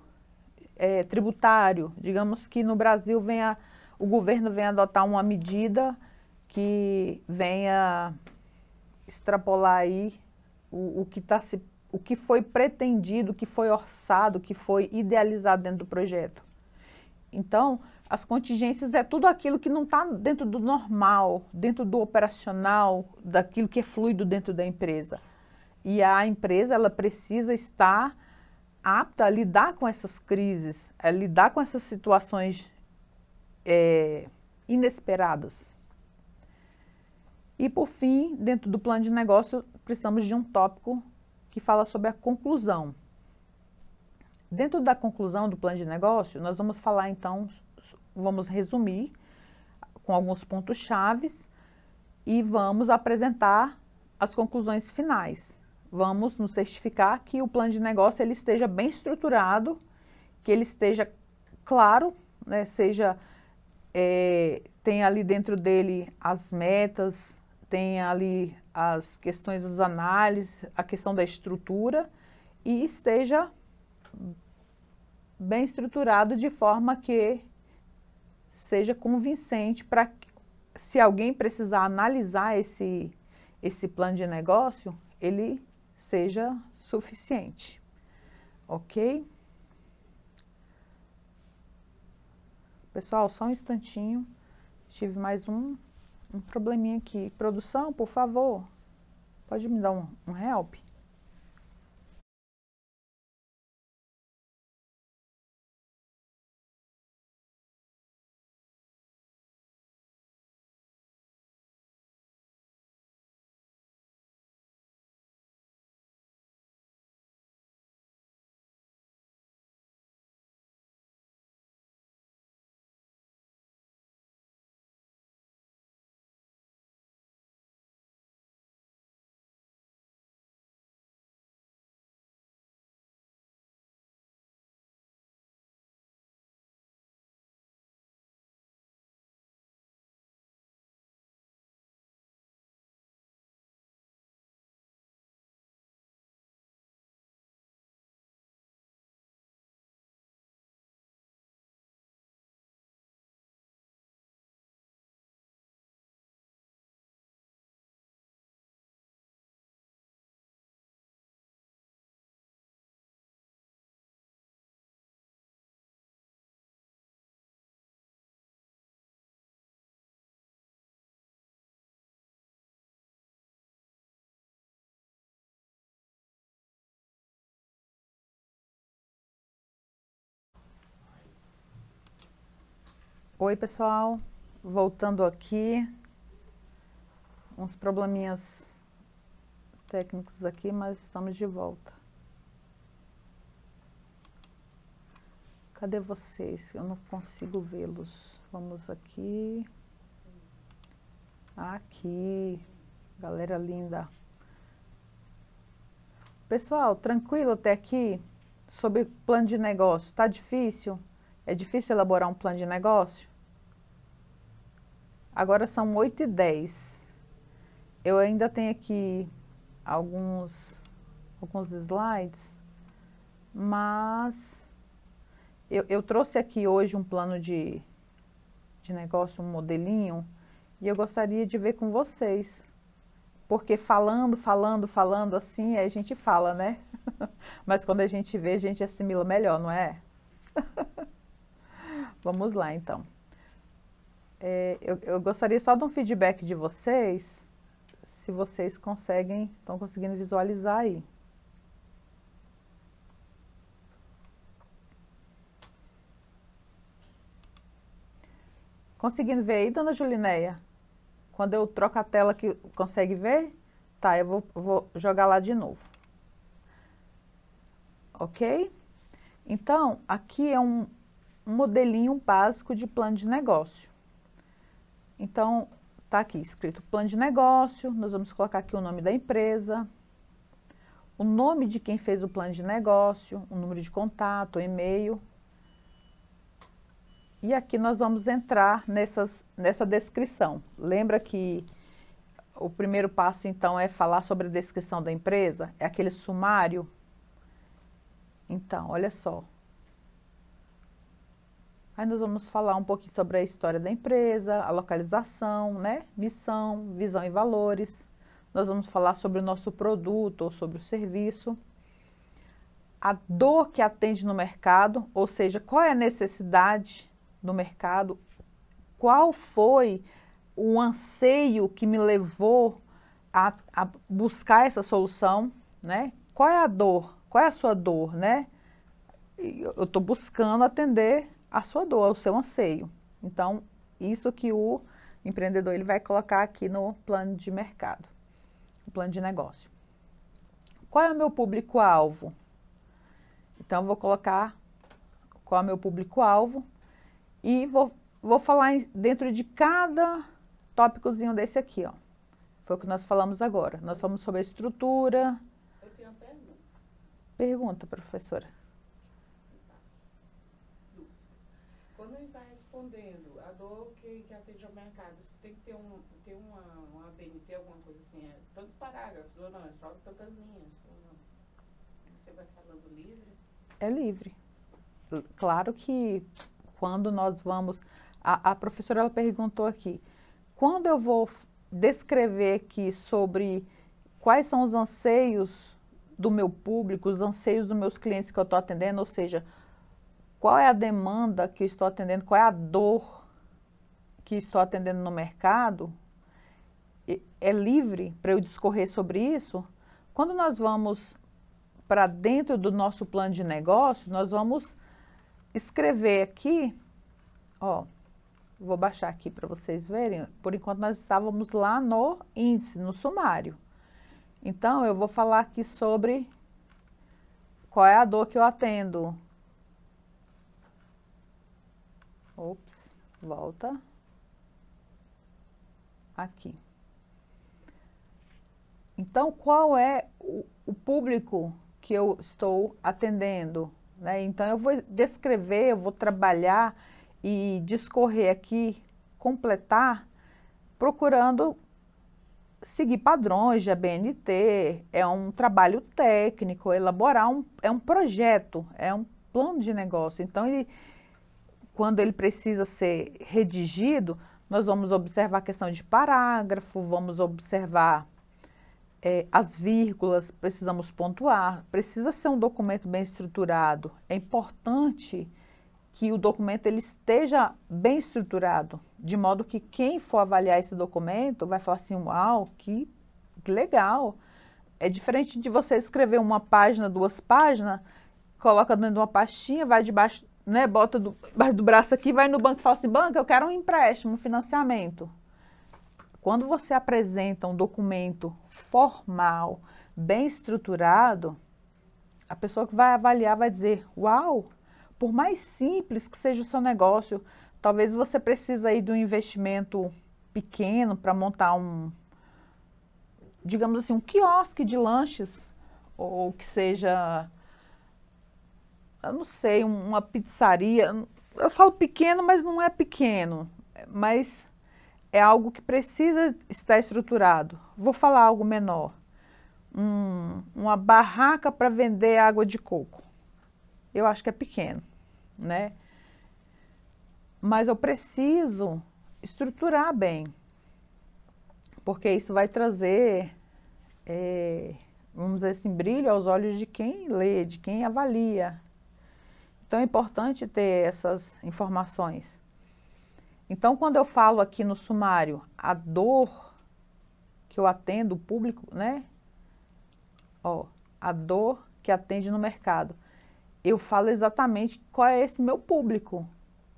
tributário. Digamos que no Brasil o governo venha adotar uma medida que venha extrapolar aí o que foi pretendido, o que foi orçado, o que foi idealizado dentro do projeto. Então, as contingências é tudo aquilo que não está dentro do normal, dentro do operacional, daquilo que é fluido dentro da empresa. E a empresa, ela precisa estar apta a lidar com essas crises, a lidar com essas situações inesperadas. E, por fim, dentro do plano de negócio, precisamos de um tópico que fala sobre a conclusão. Dentro da conclusão do plano de negócio, nós vamos falar, então, vamos resumir com alguns pontos chaves e vamos apresentar as conclusões finais. Vamos nos certificar que o plano de negócio ele esteja bem estruturado, que ele esteja claro, né, tenha ali dentro dele as metas, tenha ali as questões das análises, a questão da estrutura e esteja bem estruturado de forma que seja convincente para que, se alguém precisar analisar esse plano de negócio, ele seja suficiente, ok? Pessoal, só um instantinho, tive mais um probleminha aqui. Produção, por favor, pode me dar um help? Oi, pessoal, voltando aqui, uns probleminhas técnicos aqui, mas estamos de volta. Cadê vocês? Eu não consigo vê-los. Vamos aqui. Aqui, galera linda. Pessoal, tranquilo até aqui? Sobre plano de negócio, tá difícil? É difícil elaborar um plano de negócio? Agora são 8h10. Eu ainda tenho aqui alguns slides, mas eu trouxe aqui hoje um plano de negócio, um modelinho, e eu gostaria de ver com vocês. Porque falando assim, a gente fala, né? Mas quando a gente vê, a gente assimila melhor, não é? Vamos lá, então. Eu gostaria só de um feedback de vocês, se vocês estão conseguindo visualizar aí. Conseguindo ver aí, dona Julinéia? Quando eu troco a tela, que consegue ver? Tá, eu vou jogar lá de novo. Ok? Então, aqui é um modelinho básico de plano de negócio. Então, tá aqui escrito plano de negócio, nós vamos colocar aqui o nome da empresa, o nome de quem fez o plano de negócio, o número de contato, o e-mail. E aqui nós vamos entrar nessa descrição. Lembra que o primeiro passo, então, é falar sobre a descrição da empresa? É aquele sumário? Então, olha só. Aí nós vamos falar um pouquinho sobre a história da empresa, a localização, né? Missão, visão e valores. Nós vamos falar sobre o nosso produto ou sobre o serviço. A dor que atende no mercado, ou seja, qual é a necessidade do mercado, qual foi o anseio que me levou a buscar essa solução, né? Qual é a dor? Qual é a sua dor, né? Eu estou buscando atender a sua dor, o seu anseio. Então, isso que o empreendedor ele vai colocar aqui no plano de mercado, no plano de negócio. Qual é o meu público-alvo? Então, eu vou colocar qual é o meu público-alvo e vou falar dentro de cada tópicozinho desse aqui, ó. Foi o que nós falamos agora. Nós falamos sobre a estrutura. Eu tenho uma pergunta. Pergunta, professora. Quando ele vai respondendo a dor que atende ao mercado, isso tem que ter uma ABNT, alguma coisa assim, tantos parágrafos ou não? É só tantas linhas ou não? Você vai falando livre? É livre. Claro que quando nós vamos... A professora ela perguntou aqui, quando eu vou descrever aqui sobre quais são os anseios do meu público, os anseios dos meus clientes que eu estou atendendo, ou seja, qual é a demanda que eu estou atendendo, qual é a dor que estou atendendo no mercado, é livre para eu discorrer sobre isso. Quando nós vamos para dentro do nosso plano de negócio, nós vamos escrever aqui, ó, vou baixar aqui para vocês verem, por enquanto nós estávamos lá no índice, no sumário. Então, eu vou falar aqui sobre qual é a dor que eu atendo. Ops, volta. Aqui. Então, qual é o público que eu estou atendendo, né? Então, eu vou descrever, eu vou trabalhar e discorrer aqui, completar, procurando seguir padrões de ABNT, é um trabalho técnico, elaborar é um projeto, é um plano de negócio. Então, quando ele precisa ser redigido, nós vamos observar a questão de parágrafo, vamos observar as vírgulas, precisamos pontuar, precisa ser um documento bem estruturado. É importante que o documento ele esteja bem estruturado, de modo que quem for avaliar esse documento vai falar assim, uau, que legal. É diferente de você escrever uma página, 2 páginas, coloca dentro de uma pastinha, vai debaixo, né, bota debaixo do braço aqui, vai no banco e fala assim, banco, eu quero um empréstimo, um financiamento. Quando você apresenta um documento formal, bem estruturado, a pessoa que vai avaliar vai dizer, uau, por mais simples que seja o seu negócio, talvez você precise aí de um investimento pequeno para montar digamos assim, um quiosque de lanches, ou que seja, eu não sei, uma pizzaria. Eu falo pequeno, mas não é pequeno, mas é algo que precisa estar estruturado. Vou falar algo menor. Uma barraca para vender água de coco. Eu acho que é pequeno, né? Mas eu preciso estruturar bem, porque isso vai trazer, vamos dizer assim, brilho aos olhos de quem lê, de quem avalia. Então é importante ter essas informações. Então, quando eu falo aqui no sumário, a dor que eu atendo, o público, né? Ó, a dor que atende no mercado. Eu falo exatamente qual é esse meu público.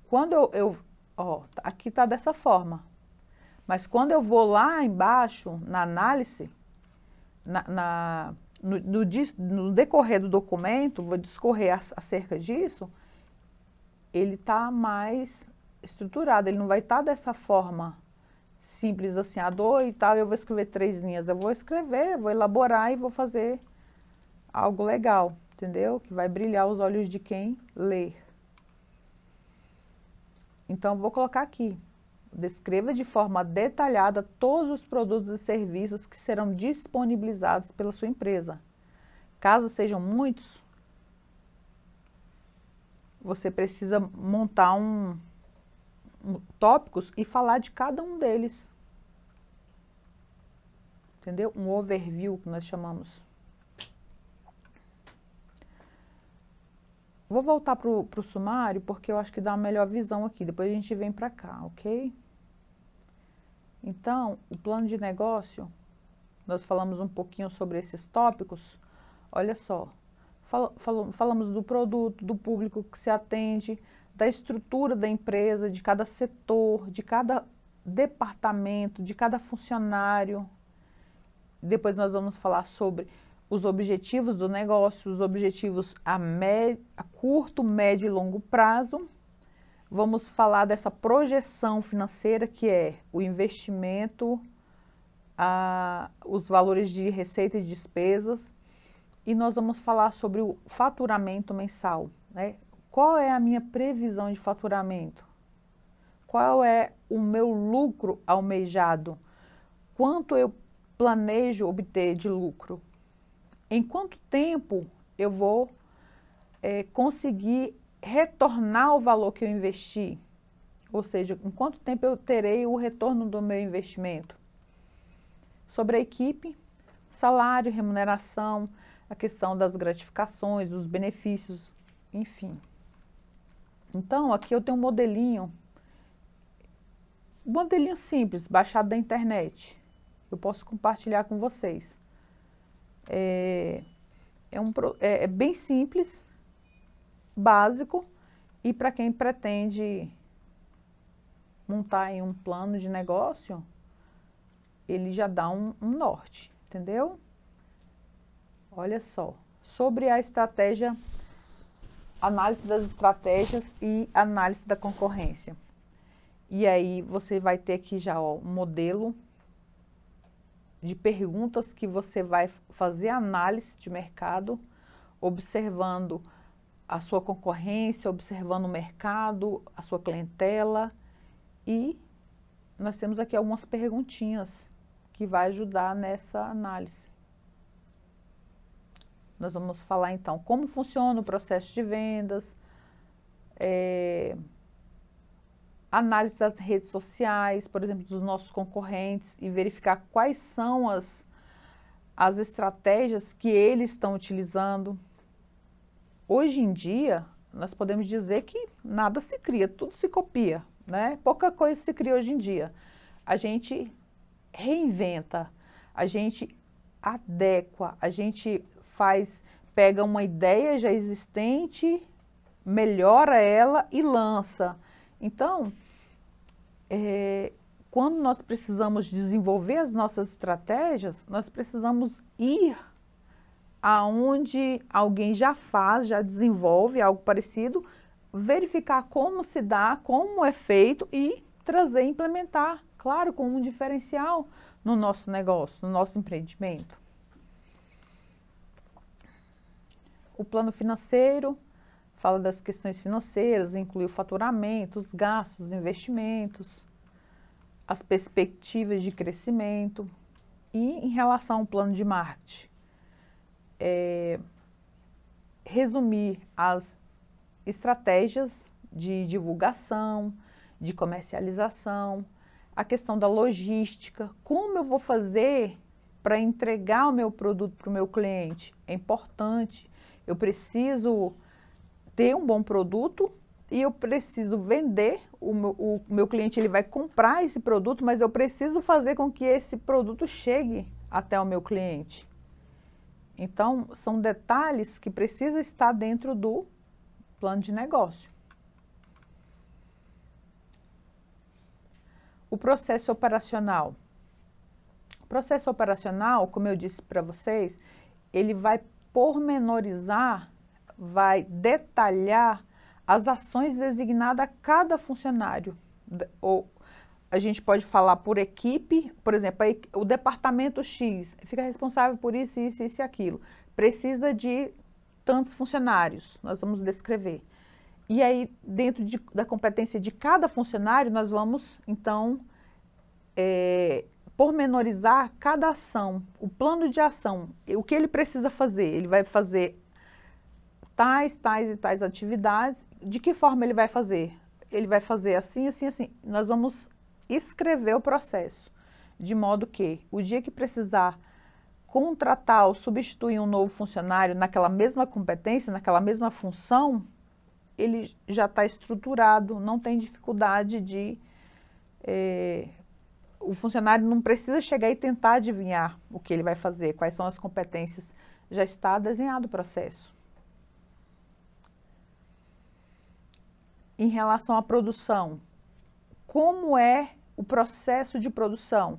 Quando ó, aqui está dessa forma. Mas quando eu vou lá embaixo, na análise, no decorrer do documento, vou discorrer acerca disso, ele está mais estruturado, ele não vai estar dessa forma simples assim, a dor e tal, eu vou escrever 3 linhas, eu vou escrever, vou elaborar e vou fazer algo legal, entendeu? Que vai brilhar os olhos de quem lê. Então, vou colocar aqui, descreva de forma detalhada todos os produtos e serviços que serão disponibilizados pela sua empresa. Caso sejam muitos, você precisa montar tópicos e falar de cada um deles. Entendeu? Um overview, que nós chamamos. Vou voltar para o sumário, porque eu acho que dá uma melhor visão aqui. Depois a gente vem para cá, ok? Então, o plano de negócio, nós falamos um pouquinho sobre esses tópicos. Olha só, falamos do produto, do público que se atende, da estrutura da empresa, de cada setor, de cada departamento, de cada funcionário. Depois nós vamos falar sobre os objetivos do negócio, os objetivos a curto, médio e longo prazo. Vamos falar dessa projeção financeira, que é o investimento, os valores de receita e despesas. E nós vamos falar sobre o faturamento mensal, né? Qual é a minha previsão de faturamento? Qual é o meu lucro almejado? Quanto eu planejo obter de lucro? Em quanto tempo eu vou conseguir retornar o valor que eu investi? Ou seja, em quanto tempo eu terei o retorno do meu investimento? Sobre a equipe, salário, remuneração, a questão das gratificações, dos benefícios, enfim. Então, aqui eu tenho um modelinho simples, baixado da internet. Eu posso compartilhar com vocês. É bem simples, básico, e para quem pretende montar aí um plano de negócio, ele já dá um norte, entendeu? Olha só, sobre a estratégia, análise das estratégias e análise da concorrência. E aí você vai ter aqui já um modelo de perguntas que você vai fazer análise de mercado, observando a sua concorrência, observando o mercado, a sua clientela. E nós temos aqui algumas perguntinhas que vai ajudar nessa análise. Nós vamos falar então como funciona o processo de vendas, análise das redes sociais, por exemplo, dos nossos concorrentes, e verificar quais são as estratégias que eles estão utilizando. Hoje em dia, nós podemos dizer que nada se cria, tudo se copia, né? Pouca coisa se cria hoje em dia. A gente reinventa, a gente adequa, a gente pega uma ideia já existente, melhora ela e lança. Então, quando nós precisamos desenvolver as nossas estratégias, nós precisamos ir aonde alguém já faz, já desenvolve algo parecido, verificar como se dá, como é feito e trazer e implementar, claro, com um diferencial no nosso negócio, no nosso empreendimento. O plano financeiro fala das questões financeiras, inclui o faturamento, os gastos, os investimentos, as perspectivas de crescimento. E em relação ao plano de marketing, resumir as estratégias de divulgação, de comercialização, a questão da logística, como eu vou fazer para entregar o meu produto para o meu cliente. É importante, eu preciso ter um bom produto e eu preciso vender, o meu cliente ele vai comprar esse produto, mas eu preciso fazer com que esse produto chegue até o meu cliente. Então, são detalhes que precisam estar dentro do plano de negócio. O processo operacional. O processo operacional, como eu disse para vocês, ele vai pormenorizar, vai detalhar as ações designadas a cada funcionário. Ou a gente pode falar por equipe, por exemplo, o departamento X fica responsável por isso, isso, isso e aquilo. Precisa de tantos funcionários, nós vamos descrever. E aí, dentro da competência de cada funcionário, nós vamos, então, pormenorizar cada ação, o plano de ação, o que ele precisa fazer. Ele vai fazer tais e tais atividades. De que forma ele vai fazer? Ele vai fazer assim, assim, assim. Nós vamos escrever o processo, de modo que o dia que precisar contratar ou substituir um novo funcionário naquela mesma competência, naquela mesma função, ele já está estruturado, não tem dificuldade de... o funcionário não precisa chegar e tentar adivinhar o que ele vai fazer, quais são as competências, já está desenhado o processo. Em relação à produção, como é o processo de produção?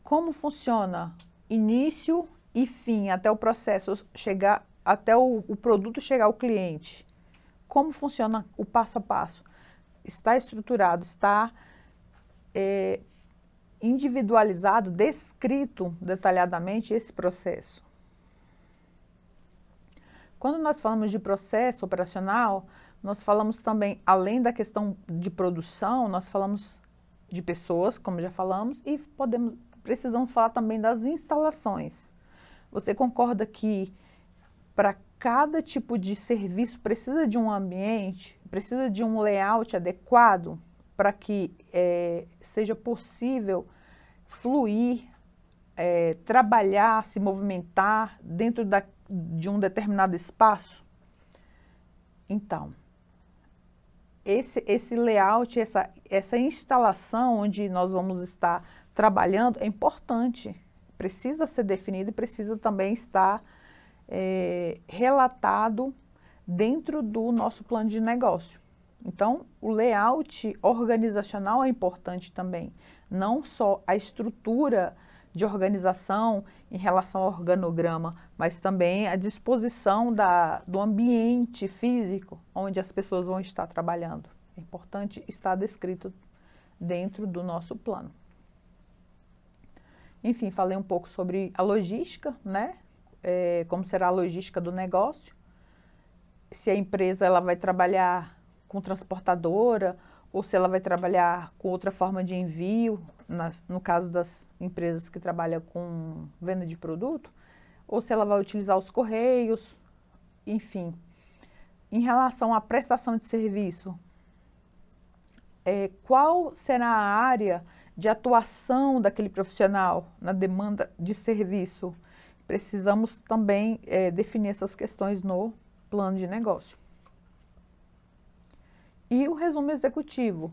Como funciona início e fim, até o processo chegar, até o produto chegar ao cliente? Como funciona o passo a passo? Está estruturado, está individualizado, descrito detalhadamente esse processo. Quando nós falamos de processo operacional, nós falamos também, além da questão de produção, nós falamos de pessoas, como já falamos, e precisamos falar também das instalações. Você concorda que para cada tipo de serviço precisa de um ambiente, precisa de um layout adequado para que seja possível fluir, trabalhar, se movimentar dentro de um determinado espaço? Então, esse layout, essa instalação onde nós vamos estar trabalhando é importante, precisa ser definido e precisa também estar relatado dentro do nosso plano de negócio. Então, o layout organizacional é importante também, não só a estrutura de organização em relação ao organograma, mas também a disposição do ambiente físico onde as pessoas vão estar trabalhando. É importante estar descrito dentro do nosso plano. Enfim, falei um pouco sobre a logística, né? Como será a logística do negócio, se a empresa ela vai trabalhar com transportadora ou se ela vai trabalhar com outra forma de envio, no caso das empresas que trabalham com venda de produto, ou se ela vai utilizar os correios, enfim. Em relação à prestação de serviço, qual será a área de atuação daquele profissional na demanda de serviço? Precisamos também definir essas questões no plano de negócio. E o resumo executivo.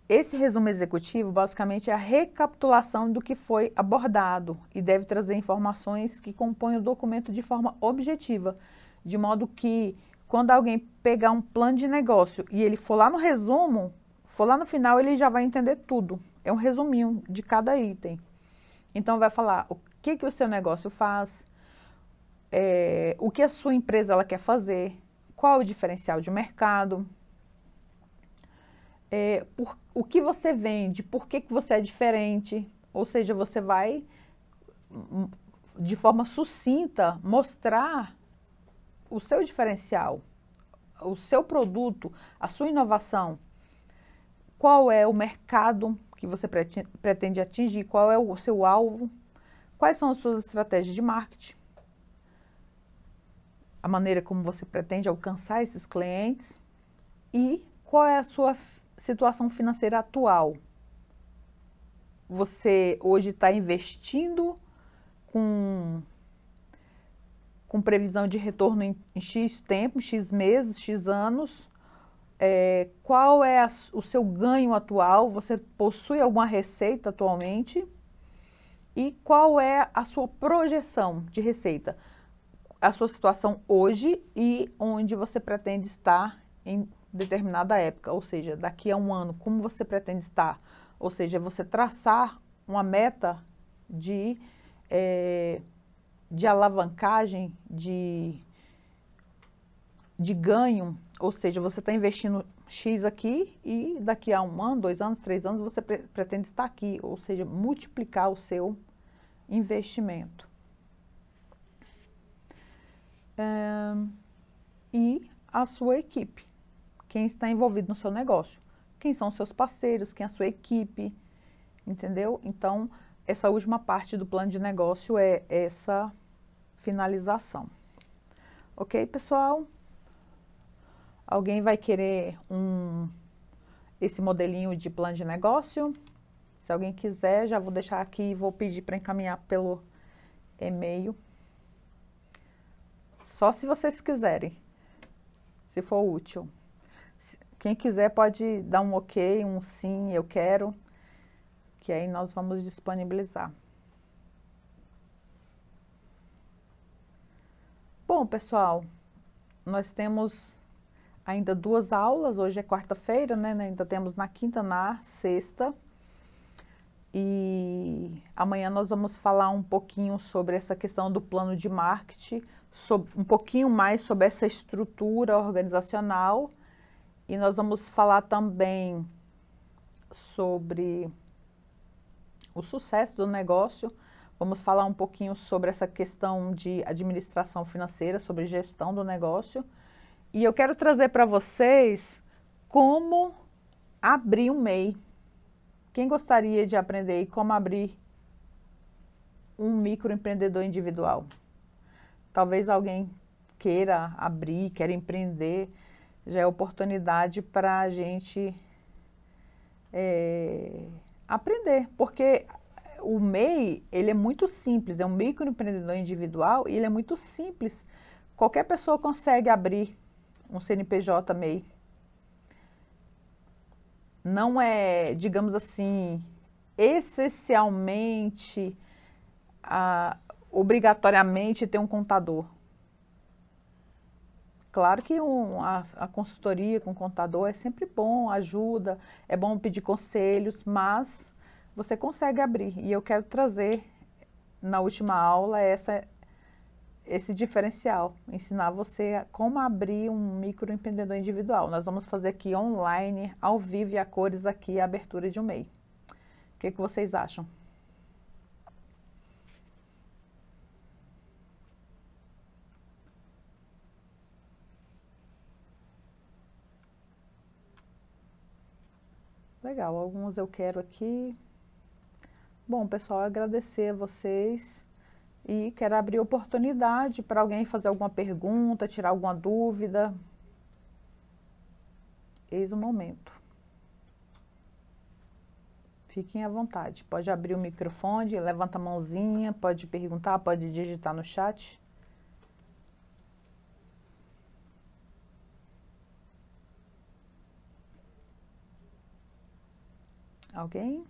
Esse resumo executivo, basicamente, é a recapitulação do que foi abordado e deve trazer informações que compõem o documento de forma objetiva, de modo que, quando alguém pegar um plano de negócio e ele for lá no resumo, for lá no final, ele já vai entender tudo. É um resuminho de cada item. Então, vai falar o que o seu negócio faz, o que a sua empresa ela quer fazer, qual o diferencial de mercado, o que você vende, por que você é diferente, ou seja, você vai, de forma sucinta, mostrar o seu diferencial, o seu produto, a sua inovação, qual é o mercado que você pretende atingir, qual é o seu alvo, quais são as suas estratégias de marketing, a maneira como você pretende alcançar esses clientes e qual é a sua situação financeira atual. Você hoje está investindo com previsão de retorno em X tempo, X meses, X anos. Qual é o seu ganho atual? Você possui alguma receita atualmente? E qual é a sua projeção de receita? A sua situação hoje e onde você pretende estar em determinada época, ou seja, daqui a um ano, como você pretende estar? Ou seja, você traçar uma meta de alavancagem, de ganho, ou seja, você está investindo X aqui e daqui a um ano, 2 anos, 3 anos, você pretende estar aqui, ou seja, multiplicar o seu investimento. E a sua equipe, quem está envolvido no seu negócio, quem são os seus parceiros, quem é a sua equipe, entendeu? Então, essa última parte do plano de negócio é essa finalização. Ok, pessoal? Alguém vai querer esse modelinho de plano de negócio? Se alguém quiser, já vou deixar aqui e vou pedir para encaminhar pelo e-mail. Só se vocês quiserem, se for útil. Quem quiser pode dar um ok, um sim, eu quero, que aí nós vamos disponibilizar. Bom, pessoal, nós temos ainda 2 aulas, hoje é quarta-feira, né? Ainda temos na quinta, na sexta. E amanhã nós vamos falar um pouquinho sobre essa questão do plano de marketing, um pouquinho mais sobre essa estrutura organizacional. E nós vamos falar também sobre o sucesso do negócio. Vamos falar um pouquinho sobre essa questão de administração financeira, sobre gestão do negócio. E eu quero trazer para vocês como abrir um MEI. Quem gostaria de aprender como abrir um microempreendedor individual? Talvez alguém queira abrir, queira empreender, já é oportunidade para a gente aprender, porque o MEI, ele é muito simples, é um microempreendedor individual e ele é muito simples. Qualquer pessoa consegue abrir um CNPJ MEI. Não é, digamos assim, essencialmente, obrigatoriamente ter um contador. Claro que a consultoria com o contador é sempre bom, ajuda, é bom pedir conselhos, mas você consegue abrir. E eu quero trazer na última aula esse diferencial, ensinar você como abrir um microempreendedor individual. Nós vamos fazer aqui online, ao vivo e a cores aqui a abertura de um MEI. O que vocês acham? Legal, alguns eu quero aqui. Bom, pessoal, agradecer a vocês e quero abrir oportunidade para alguém fazer alguma pergunta, tirar alguma dúvida. Eis o momento. Fiquem à vontade. Pode abrir o microfone, levanta a mãozinha, pode perguntar, pode digitar no chat. Alguém?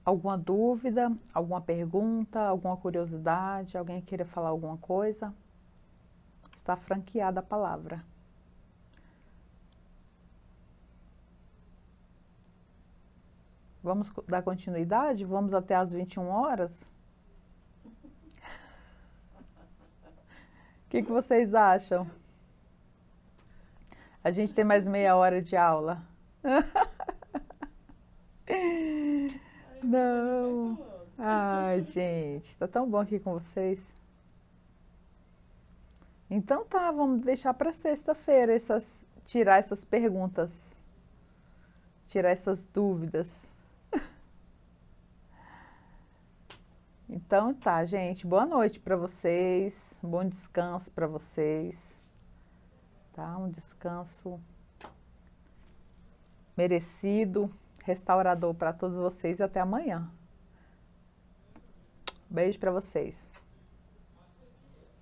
Alguma dúvida, alguma pergunta, alguma curiosidade, alguém queira falar alguma coisa? Está franqueada a palavra. Vamos dar continuidade? Vamos até às 21 horas? O que vocês acham? A gente tem mais meia hora de aula. Não. Ai, gente, tá tão bom aqui com vocês. Então tá, vamos deixar para sexta-feira tirar essas perguntas, tirar essas dúvidas. Então tá, gente, boa noite para vocês, bom descanso para vocês, tá? Um descanso merecido, restaurador para todos vocês e até amanhã. Beijo para vocês.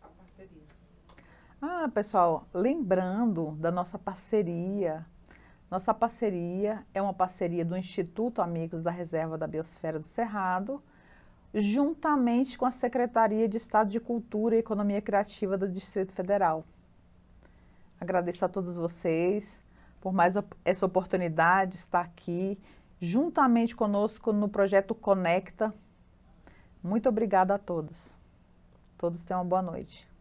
A parceria. Ah, pessoal, lembrando da nossa parceria. Nossa parceria é uma parceria do Instituto Amigos da Reserva da Biosfera do Cerrado, juntamente com a Secretaria de Estado de Cultura e Economia Criativa do Distrito Federal. Agradeço a todos vocês por mais essa oportunidade de estar aqui, juntamente conosco no projeto Conecta. Muito obrigada a todos. Todos tenham uma boa noite.